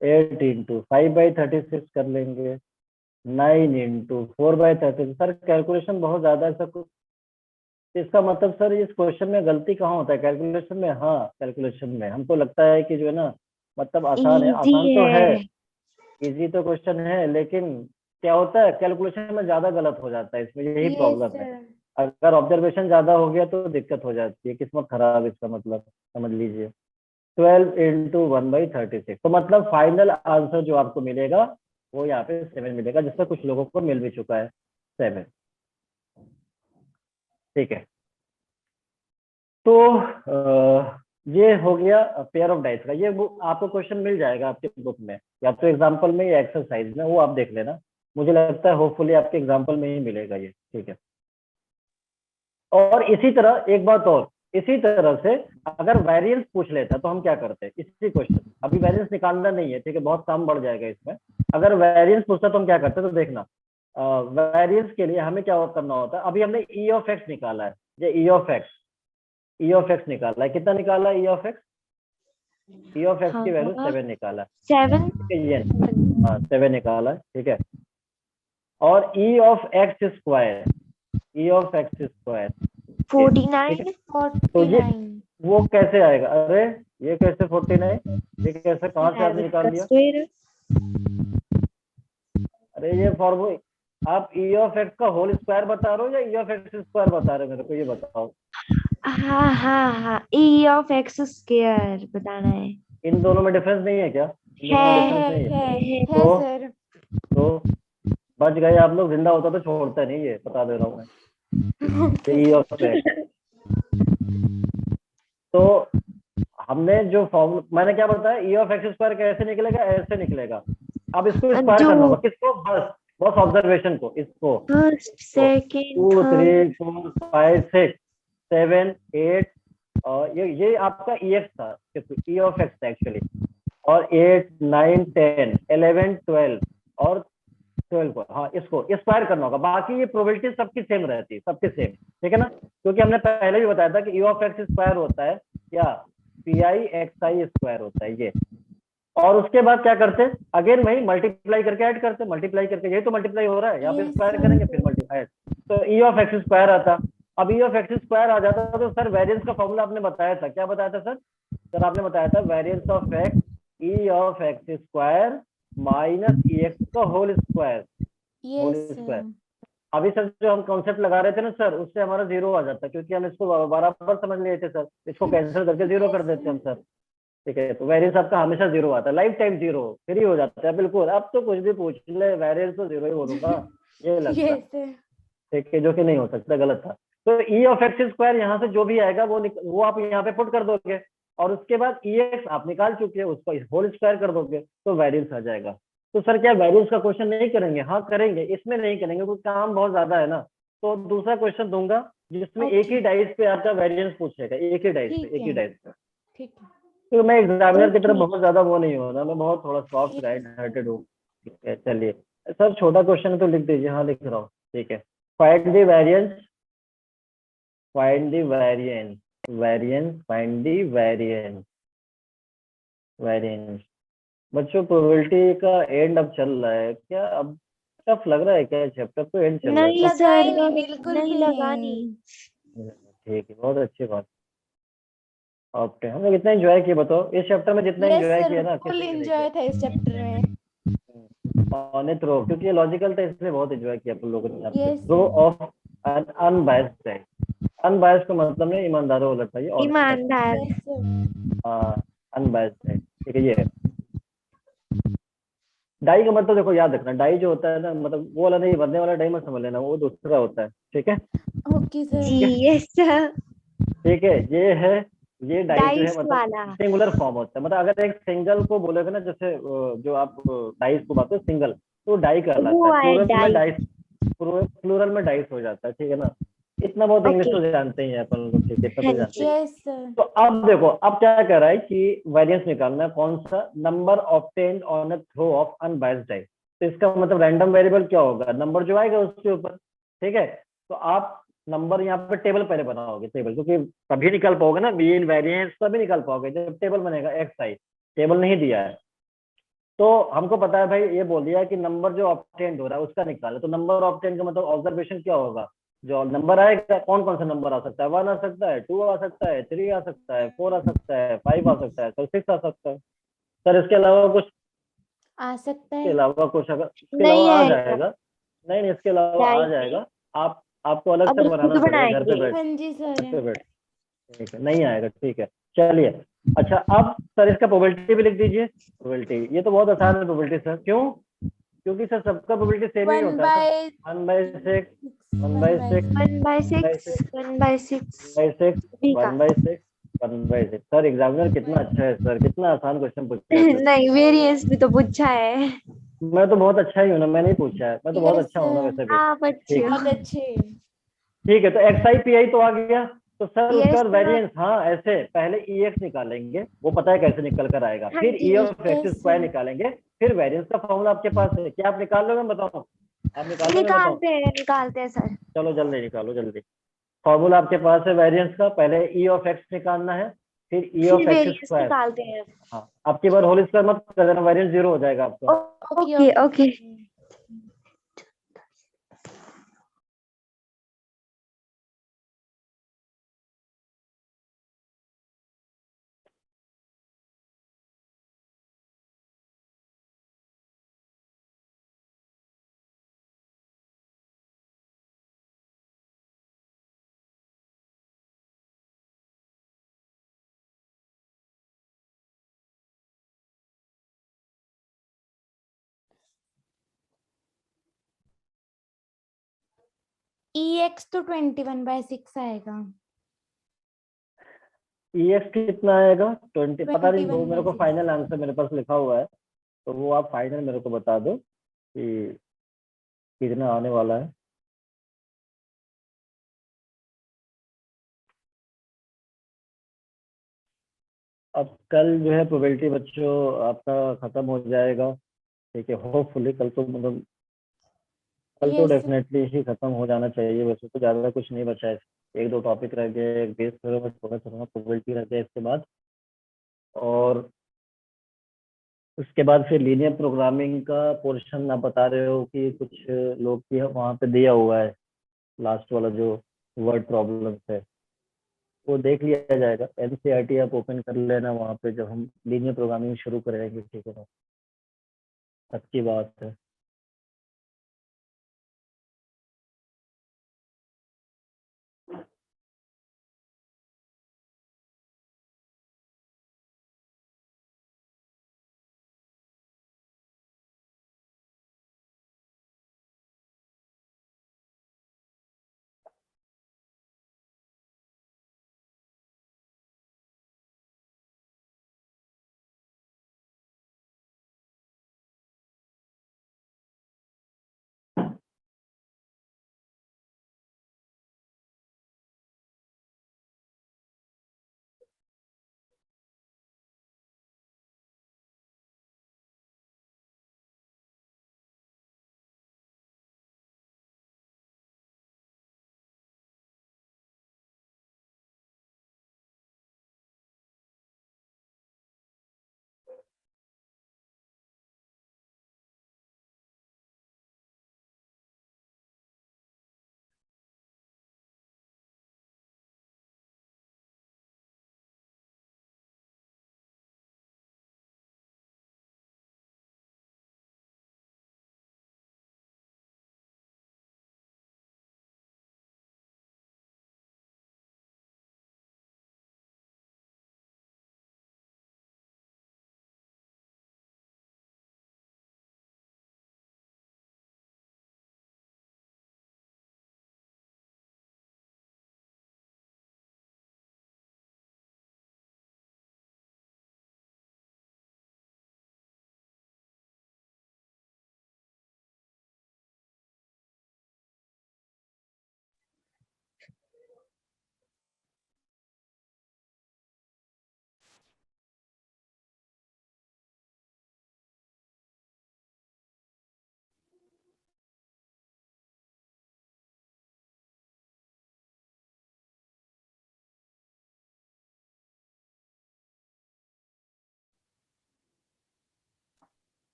8 × 5/36 कर लेंगे। 9 × 4/36। सर कैलकुलेशन बहुत ज्यादा है सर कुछ। इसका मतलब सर इस क्वेश्चन में गलती कहाँ होता है? कैलकुलेशन में? हाँ कैलकुलेशन में। हमको लगता है कि जो है ना, मतलब आसान है, इजी आसान तो है। है। इजी तो क्वेश्चन है, लेकिन क्या होता है कैलकुलेशन में ज्यादा गलत हो जाता है, इसमें यही यस प्रॉब्लम है। सर। अगर ऑब्जर्वेशन ज्यादा हो गया तो दिक्कत हो जाती है, किस्मत खराब, इसका मतलब समझ लीजिए। 12 × 1/36, तो मतलब फाइनल आंसर जो आपको मिलेगा वो यहाँ पे 7 मिलेगा, जिससे कुछ लोगों को मिल भी चुका है 7। ठीक है। तो ये हो गया पेयर ऑफ डाइस का। ये आपको क्वेश्चन मिल जाएगा आपके बुक में, या तो एग्जाम्पल में या एक्सरसाइज में, वो आप देख लेना। मुझे लगता है होपफुली आपके एग्जाम्पल में ही मिलेगा ये। ठीक है। और इसी तरह एक बात और, इसी तरह से अगर वेरिएंस पूछ लेता तो हम क्या करते हैं? इसी क्वेश्चन, अभी वेरिएंस निकालना नहीं है, ठीक है, बहुत काम बढ़ जाएगा इसमें। अगर वेरिएंस पूछता तो हम क्या करते? तो देखना, वेरिएंस के लिए हमें क्या करना होता है? अभी हमने ई ऑफ एक्स निकाला है, ये ई ऑफ एक्स निकाला है। कितना निकाला है ई of x? E of x की वैल्यू 7 निकाला है। 7 ठीक है, ये हाँ 7 निकाला है, ठीक है। और ई of x square, E of x square 49। तो ये 49। वो कैसे आएगा? अरे ये कैसे 49? ये कैसे, कहाँ से आपने निकाल लिया? स्क्वायर। अरे ये फॉर्मूला, आप ई ऑफ एक्स का होल स्क्वायर बता रहे हो या ई ऑफ एक्स स्क्वायर बता रहे हो? मेरे को ये बताओ। हाँ हाँ हाँ, ई ऑफ एक्स स्क्वायर बताना है। इन दोनों में डिफरेंस नहीं है क्या? इन दोनों में डिफरेंस नहीं है। है तो सर। तो बच गए आप लोग, जिंदा होता तो छोड़ता नहीं, ये बता दे रहा हूँ मैं। Okay E of x. तो हमने जो फॉर्मूला मैंने क्या बताया, ई ऑफ एक्स स्क्वायर कैसे निकलेगा, ऐसे निकलेगा। अब इसको स्क्वायर जो करना होगा, किसको? बस बस ऑब्जर्वेशन को, इसको। फर्स्ट तो सेकंड 2 थर्ड 3 4 5 6 7 8, और ये आपका ई एक्स था, ई ऑफ एक्स था एक्चुअली। और 8 9 10 11 12 और 12 को, हाँ, इसको स्क्वायर करना होगा। बाकी ये प्रोबेबिलिटी सबकी सेम रहती है, सबकी सेम, ठीक है ना? क्योंकि हमने पहले भी बताया था कि ई ऑफ एक्स स्क्वायर होता है क्या, P i x I square होता है ये। और उसके बाद क्या करते हैं, अगेन वही मल्टीप्लाई करके ऐड करते हैं, मल्टीप्लाई करके, यही तो मल्टीप्लाई हो रहा है, यहाँ पे Yes, स्क्वायर sir. करेंगे फिर मल्टीप्लाई। तो ई ऑफ एक्स स्क्वायर आता। अब ई ऑफ एक्स स्क्वायर आ जाता तो सर वेरिएंस का फॉर्मूला आपने बताया था, क्या बताया था सर? सर आपने बताया था variance of x E of x square minus E x का whole square, whole Yes, square. sir. अभी सर जो हम कॉन्सेप्ट लगा रहे थे ना सर, उससे हमारा जीरो आ जाता, क्योंकि हम इसको बराबर समझ लिए थे सर, इसको कैंसिल करके जीरो कर देते हम सर। ठीक है, तो वेरिएंस आपका हमेशा जीरो आता है, लाइफ टाइम जीरो, फ्री हो जाता है बिल्कुल। अब तो कुछ भी पूछ ले, वेरिएंस तो जीरो ही बोलूंगा, ये लगता है। Yes, sir. ठीक है, जो कि नहीं हो सकता, गलत था। तो ई ऑफ एक्स स्क्वायर यहाँ से जो भी आएगा वो आप यहाँ पे पुट कर दोगे, और उसके बाद ई एक्स आप निकाल चुके हैं, उसको होल स्क्वायर कर दोगे तो वेरिएंस आ जाएगा। तो सर क्या वेरिएंस का क्वेश्चन नहीं करेंगे? हाँ करेंगे, इसमें नहीं करेंगे क्योंकि काम बहुत ज्यादा है ना। तो दूसरा क्वेश्चन दूंगा जिसमें एक ही Okay. डाइस पे आपका वेरिएंस पूछेगा, एक ही डाइस पे, ठीक एक ही है, डाइस पे। ठीक है. तो मैं एग्जामिनर की तरफ ओके बहुत ज्यादा वो नहीं हो रहा, मैं बहुत थोड़ा सॉफ्ट Yes. गाइड हार्टेड हूँ। ठीक है, चलिए सर, छोटा क्वेश्चन तो लिख दीजिए। हाँ लिख रहा हूँ, ठीक है। Find the variance, find the variance, variance, find the variance, variance. बच्चों प्रोबेबिलिटी का एंड अब चल रहा है क्या? अब टफ लग रहा है क्या? चैप्टर तो एंड चल रहा है नहीं तो। लगा ही सर, नहीं, बिल्कुल नहीं भी लगा नहीं. नहीं। ठीक है, बहुत अच्छी बात। ओके, हम लोग इतना एंजॉय किए, बताओ इस चैप्टर में जितना Yes, एंजॉय sir. किया ना फुल किसी ने नहीं किया। enjoy था इस चैप्टर में. ऑन थ्रो, क्योंकि ये लॉजिकल था इसलिए बहुत एंजॉय किया अपन लोगों ने यहाँ पे। Yes, throw sir. Of an unbiased है। अनबायस्ड का मतलब नहीं ईमानदारों वाला चाहिए, ऑनेस्ट। ईमानदार। Yes, sir. अनबायस्ड है, ठीक है, ये है। डाई का मतलब देखो याद रखना, डाई जो होता है ना, मतलब वो वाला नहीं, बनने वाला डाई मत समझ लेना, वो दूसरा होता है, ठीक है। Okay, sir. जी यस सर। ठीक है, ये है, ये डाई जो डाइस है मतलब वाला। सिंगुलर फॉर्म होता है। मतलब अगर एक सिंगल को बोलोगे ना, जैसे जो आप डाइस को बात हो सिंगल, तो डाई कहलाता वो है। है प्लूरल में डाइस। डाइस, प्लूरल में डाइस हो जाता है, ठीक है ना। इतना बहुत इंग्लिश ओके। तो जानते ही हैं अपन लोग, ठीक है, इतना हाँ तो जानते जी। ही हैं। Yes, sir. तो अब देखो, अब क्या कह रहा है कि वेरिएंस निकालना है, कौन सा? Number obtained on a throw of unbiased die. तो इसका मतलब रैंडम वेरिएबल क्या होगा? नंबर जो आएगा उसके ऊपर, ठीक है। तो आप नंबर यहाँ पे टेबल पहले बनाओगे, टेबल, क्योंकि तभी निकाल पाओगे ना मीन वेरिएंस, तभी निकाल पाओगे जब टेबल बनेगा। एक्स आई टेबल नहीं दिया है, तो हमको पता है भाई, ये बोल दिया है कि नंबर जो ऑब्टेन्ड हो रहा है उसका निकाले। तो नंबर ऑब्टेन्ड का मतलब ऑब्जर्वेशन क्या होगा? जो नंबर आएगा, कौन कौन सा नंबर आ सकता है? 1 आ सकता है, 2 आ सकता है, 3 आ सकता है, 4 आ सकता है, 5 आ सकता है, तो 6 आ सकता है। सर इसके अलावा कुछ? आ सकता इसके है. अलावा कुछ अगर इसके नहीं अलावा आ आएगा। जाएगा? नहीं नहीं, इसके अलावा आ डाइस नहीं। जाएगा। आप आपको अलग अब से खुद बनाना पड़ेगा घर पे बनाएंगे। बैठ, हाँ जी, घर सर. पे बैठ। ठीक है, नहीं आएगा, ठीक है, चलिए। अच्छा, अब सर इसका प्रोबेबिलिटी भी लिख दीजिए। प्रोबेबिलिटी, ये तो बहुत आसान है प्रोबेबिलिटी सर, क्यों? क्योंकि सर सबका प्रोबेबिलिटी सेम ही वन होता है सर। बाय 1/6, सिक्स 1/6, 1/6 1/6, 1/6 1/6, भी का। 1/6, 1/6। सर एग्जामिनर कितना अच्छा है सर, कितना आसान क्वेश्चन पूछा है सर। नहीं, वेरिएंस भी तो पूछा है। मैं तो बहुत अच्छा ही हूँ ना, मैंने ही पूछा है, मैं तो बहुत यस अच्छा हूँ ना सर. वैसे भी। आप अच्छे ठीक, बहुत हो। अच्छे. ठीक है, तो एक्स आई पी आई तो आ गया। तो सर उसके यस बाद सर। वेरिएंस, हाँ ऐसे पहले ई एक्स निकालेंगे, वो पता है कैसे निकल कर आएगा, हाँ फिर ई जी। Of x yes square sir. निकालेंगे, फिर वेरिएंस का फॉर्मूला आपके पास है, क्या आप निकाल लोगे? बताओ, आप निकाल लोगे? बताओ, निकालते हैं सर। चलो जल्दी निकालो, जल्दी। फॉर्मूला आपके पास है वेरिएंस का, पहले ई ऑफ एक्स निकालना है, फिर ई फिर ऑफ एक्स वेरिएंस स्क्वायर। निकालते हैं। हाँ, आपकी बार होल स्क्वायर मत कर देना, वेरिएंस जीरो हो जाएगा आपका। Okay, okay okay. Okay. EX तो 21/6 आएगा। EX कितना आएगा? 20 पता नहीं, वो मेरे को 21/6। फाइनल आंसर मेरे पास लिखा हुआ है, तो वो आप फाइनल मेरे को बता दो कि कितना आने वाला है। अब कल जो है प्रोबेबिलिटी बच्चों आपका खत्म हो जाएगा, ठीक है, होपफुली कल तो मतलब कल तो यस डेफिनेटली ही खत्म हो जाना चाहिए। वैसे तो ज़्यादा कुछ नहीं बचा है, एक दो टॉपिक रह गए, एक बेस थोड़ा थोड़ा थोड़ा प्रोबेबिलिटी रह गया इसके बाद, और उसके बाद फिर लीनियर प्रोग्रामिंग का पोर्शन आप बता रहे हो कि कुछ लोग की वहाँ पे दिया हुआ है, लास्ट वाला जो वर्ड प्रॉब्लम्स है वो देख लिया जाएगा। NCERT आप ओपन कर लेना, वहाँ पे जब हम लीनियर प्रोग्रामिंग शुरू करेंगे, ठीक है ना, अच्छी बात है।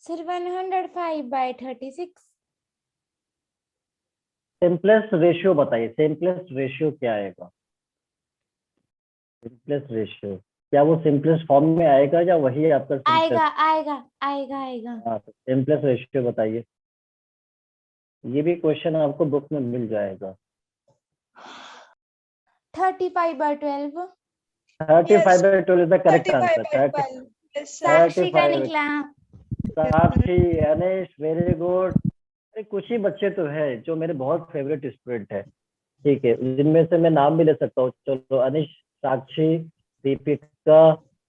सर 105/36। सिंपलेस्ट रेशियो बताइए, सिंपलेस्ट रेशियो क्या आएगा? सिंपलेस्ट रेशियो, क्या वो सिंपलेस्ट फॉर्म में आएगा या वही आपका आएगा सिंपलेस्ट? आएगा आएगा आएगा। हाँ, तो सिंपलेस्ट रेशियो बताइए। ये भी क्वेश्चन आपको बुक में मिल जाएगा। 35/12। 35/12 is the correct answer. 35/12. Yes, sir. साक्षी का 35। निकला। साक्षी, अनिश, वेरी गुड। कुछ ही बच्चे तो है जो मेरे बहुत फेवरेट स्टूडेंट है, ठीक है, जिनमें से मैं नाम भी ले सकता हूँ। चलो, अनिश, साक्षी, दीपिका,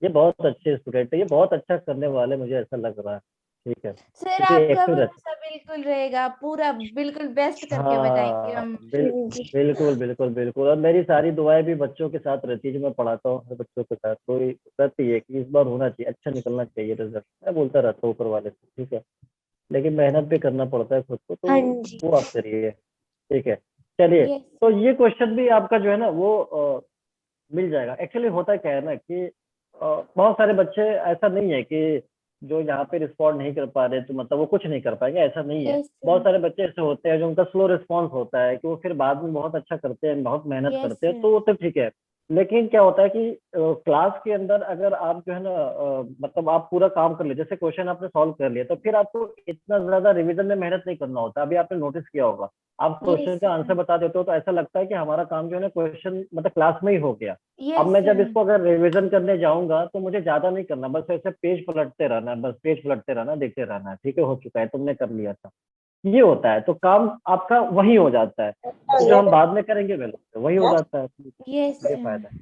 ये बहुत अच्छे स्टूडेंट है, ये बहुत अच्छा करने वाले, मुझे ऐसा लग रहा है, ठीक है, सर क्योंकि आपका एक्टिव रहते। भरोसा बिल्कुल रहेगा, पूरा बिल्कुल बेस्ट करके बताएंगे हाँ, हम। बिल्कुल बिल्कुल बिल्कुल। और मेरी सारी दुआएं भी बच्चों के साथ रहती है, जो मैं पढ़ाता हूँ हर बच्चों के साथ, तो रहती है कि इस बार होना चाहिए, अच्छा निकलना चाहिए रिजल्ट, मैं बोलता रहता हूँ ऊपर वाले से, ठीक है, लेकिन मेहनत भी करना पड़ता है खुद को, तो हाँ जी। वो आप करिए, ठीक है। चलिए, यस तो ये क्वेश्चन भी आपका जो है ना वो मिल जाएगा। एक्चुअली होता क्या है ना कि बहुत सारे बच्चे, ऐसा नहीं है कि जो यहाँ पे रिस्पॉन्ड नहीं कर पा रहे तो मतलब वो कुछ नहीं कर पाएंगे, ऐसा नहीं है। यस बहुत सारे बच्चे ऐसे होते हैं जो उनका स्लो रिस्पॉन्स होता है कि वो फिर बाद में बहुत अच्छा करते हैं, बहुत मेहनत यस करते हैं, तो वो तो ठीक है। लेकिन क्या होता है कि क्लास के अंदर अगर आप जो है ना मतलब आप पूरा काम कर ले, जैसे क्वेश्चन आपने सॉल्व कर लिया, तो फिर आपको इतना ज्यादा रिवीजन में मेहनत नहीं करना होता। अभी आपने नोटिस किया होगा, आप क्वेश्चन Yes, का आंसर बता देते हो तो ऐसा लगता है कि हमारा काम जो है ना क्वेश्चन मतलब क्लास में ही हो गया। अब yes, मैं जब इसको अगर रिवीजन करने जाऊंगा तो मुझे ज्यादा नहीं करना, बस ऐसे पेज पलटते रहना है, बस पेज पलटते रहना, देखते रहना है, ठीक है हो चुका है, तुमने कर लिया था। ये होता है, तो काम आपका वही हो जाता है, तो जो हम बाद में करेंगे वही हो जाता है। yes, ये फायदा है।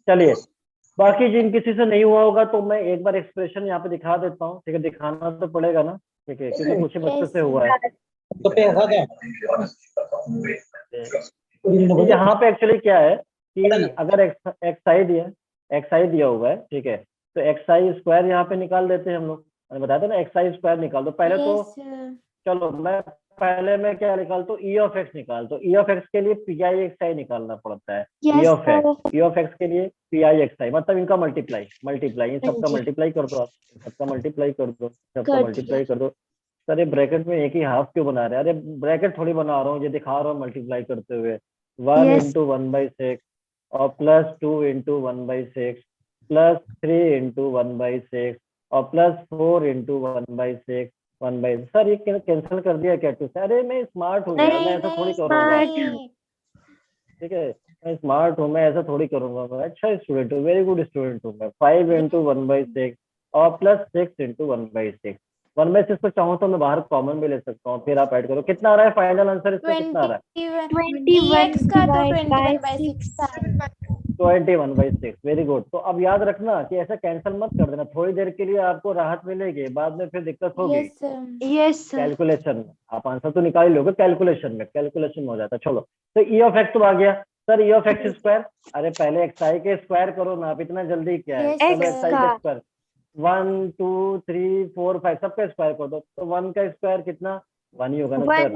चलिए, बाकी जिन किसी से नहीं हुआ होगा तो मैं एक बार एक्सप्रेशन यहाँ पे दिखा देता हूँ, ठीक है, दिखाना तो पड़ेगा ना, ठीक है, क्योंकि कुछ ही बच्चों yes, से हुआ है। तो पैसा क्या तो यहाँ पे एक्चुअली क्या है कि अगर एक्स आई दिया हुआ है, ठीक है, तो एक्स आई स्क्वायर यहाँ पे निकाल देते हैं हम लोग। मैंने बताया था ना एक्स आई स्क्वायर निकाल दो पहले। तो yes, चलो मैं क्या निकाल तो ई ऑफ एक्स निकाल, तो ई ऑफ एक्स के लिए पी आई एक्स आई निकालना पड़ता है। ई Yes, ऑफ एक्स के लिए पी आई एक्स आई, मतलब इनका मल्टीप्लाई इन सबका जी। मल्टीप्लाई कर दो, आप सबका मल्टीप्लाई कर दो, सबका कर मल्टीप्लाई कर दो। सर ये ब्रैकेट में एक ही हाफ क्यों बना रहे हैं? अरे ब्रैकेट थोड़ी बना रहा हूँ, ये दिखा रहा हूँ मल्टीप्लाई करते हुए। 1 Yes. इंटू 1/6 और प्लस 2 इंटू 1/6 प्लस 3 इंटू 1/6 और प्लस 4 इंटू 1/6 1/6। सर ये कैंसिल कर दिया क्या टू से? अरे मैं स्मार्ट हूँ यार, मैं ऐसा थोड़ी करूंगा, नहीं, ठीक है, मैं स्मार्ट हूँ, मैं ऐसा थोड़ी करूंगा, मैं अच्छा स्टूडेंट हूँ, वेरी गुड स्टूडेंट हूँ मैं। 5 इंटू 1/6 और प्लस 6 इंटू 1/6। 1/6 को चाहूँ तो मैं बाहर कॉमन भी ले सकता हूँ, फिर आप ऐड करो। कितना आ रहा है फाइनल आंसर इसमें, कितना आ रहा है? 21 dx का तो divided by 21/6 था। 21/6। Very good. तो अब याद रखना कि ऐसा कैंसिल मत कर देना, थोड़ी देर के लिए आपको राहत मिलेगी, बाद में फिर दिक्कत होगी yes, Yes, sir. कैलकुलेशन में। आप आंसर तो निकाल ही लोगे, कैलकुलेशन में हो जाता है। चलो, तो ई ऑफ एक्स तो आ गया sir, E of x square. अरे पहले एक्स आई के स्क्वायर करो ना, आप इतना जल्दी क्या है? Yes, चलो sir. एक्स आई का स्क्वायर 1 2 3 4 5 सबका स्क्वायर कर दो, तो 1 का स्क्वायर कितना? 1 ही होगा ना सर, 1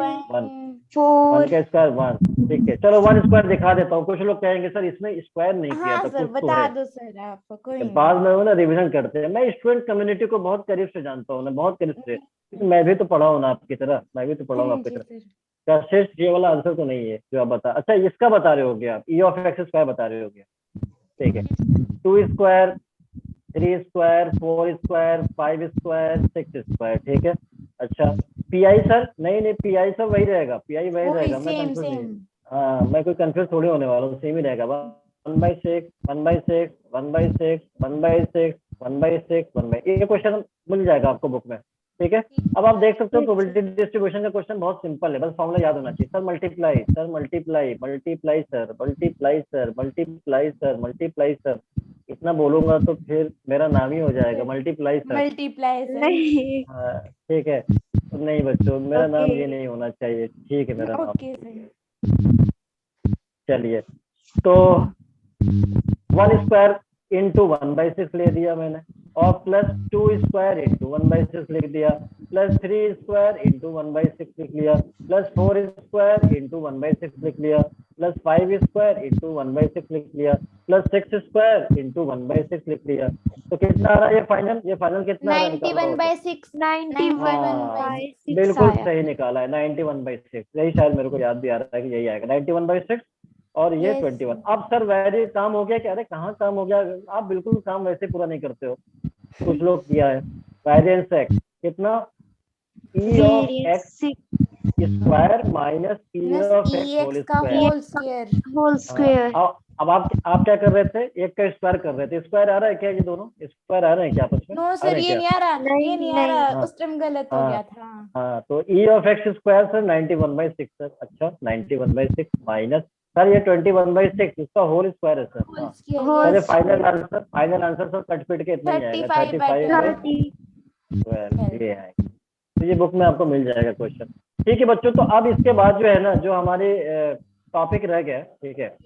4. का स्क्वायर 1। ठीक है, चलो 1 स्क्वायर दिखा देता हूँ। कुछ लोग कहेंगे सर इसमें स्क्वायर नहीं किया हाँ था, सर कुछ तो बता है। दो सर आप, कोई बाद नहीं। में वो ना रिविजन करते हैं। मैं स्टूडेंट कम्युनिटी को बहुत करीब से जानता हूँ ना, बहुत करीब से, क्योंकि मैं भी तो पढ़ा हूँ ना आपकी तरह, मैं भी तो पढ़ा हूँ आपकी जी तरह। सर। क्या सिर्फ ये वाला आंसर तो नहीं है जो आप बता, अच्छा इसका बता रहे होगे आप, ई ऑफ एक्स स्क्वायर बता रहे होगे, ठीक है। 2 square 3 square 4 square 5 square 6 square, ठीक है। अच्छा पी आई सर, नहीं पी आई सर वही रहेगा, पी आई वही वही रहेगा, मैं सेम कंफ्यूज नहीं। सेम। हाँ मैं कोई कंफ्यूज थोड़ी होने वाला हूँ, सेम ही रहेगा। 1/6 1/6 1/6 1/6 1/6 1/6, ये क्वेश्चन मिल जाएगा आपको बुक में, ठीक है। अब आप देख सकते हो प्रोबेबिलिटी डिस्ट्रीब्यूशन का क्वेश्चन बहुत सिंपल है, बस फॉर्मूला याद होना चाहिए। Sir multiply sir multiply multiply sir multiply sir multiply sir multiply sir, इतना बोलूंगा तो फिर मेरा नाम ही हो जाएगा मल्टीप्लाई सर। Multiply sir. नहीं. हाँ ठीक है, तो नहीं बच्चों मेरा नाम Okay. ये नहीं होना चाहिए, ठीक है मेरा नाम। Okay sir. चलिए, तो 1 स्क्वायर इंटू 1/6 ले दिया मैंने, और प्लस 2 स्क्वायर इंटू 1/6 लिख दिया, प्लस 3 स्क्वायर इंटू 1/6 लिख लिया, प्लस 4 स्क्वायर इंटू 1/6 लिख लिया, प्लस 5 स्क्वायर इंटू 1/6 लिख लिया, प्लस 6 स्क्वायर इंटू 1/6 लिख लिया। तो कितना आ रहा है ये फाइनल कितना आ रहा है? निकाल पाओ तो? 91/6। 91/6 बिल्कुल आया. सही निकाला है, 91/6। यही शायद मेरे को याद भी आ रहा है कि यही आएगा 91/6 और ये Yes. 21। अब सर वैरी काम हो गया क्या? अरे कहाँ काम हो गया, आप बिल्कुल काम वैसे पूरा नहीं करते हो, कुछ लोग किया है। वेरिएंस एक्स कितना? E of x square minus E of X whole EX का square. Whole square. Whole square. अब आप क्या कर रहे थे? एक का स्क्वायर कर रहे थे। स्क्वायर आ रहा है क्या? ये दोनों स्क्वायर आ रहे हैं क्या आपस में? नो आ सर रहे हैं ये क्या? नहीं आ रहा, नहीं, ये नहीं आ नहीं. रहा, हाँ। उस टाइम गलत हो हाँ। गया था। हाँ तो ई of x square sir 91/6 sir. अच्छा 91/6 माइनस सर ये 21/6 इसका होल स्क्वायर है सर। होल हाँ स्क्वायर। Whole अरे फाइनल आंसर सर कट पिट के इतना ही आएगा, 35/12 ये आएगा। तो ये बुक में आपको मिल जाएगा क्वेश्चन, ठीक है बच्चों। तो अब इसके बाद जो है ना, जो हमारे टॉपिक रह गया, ठीक है,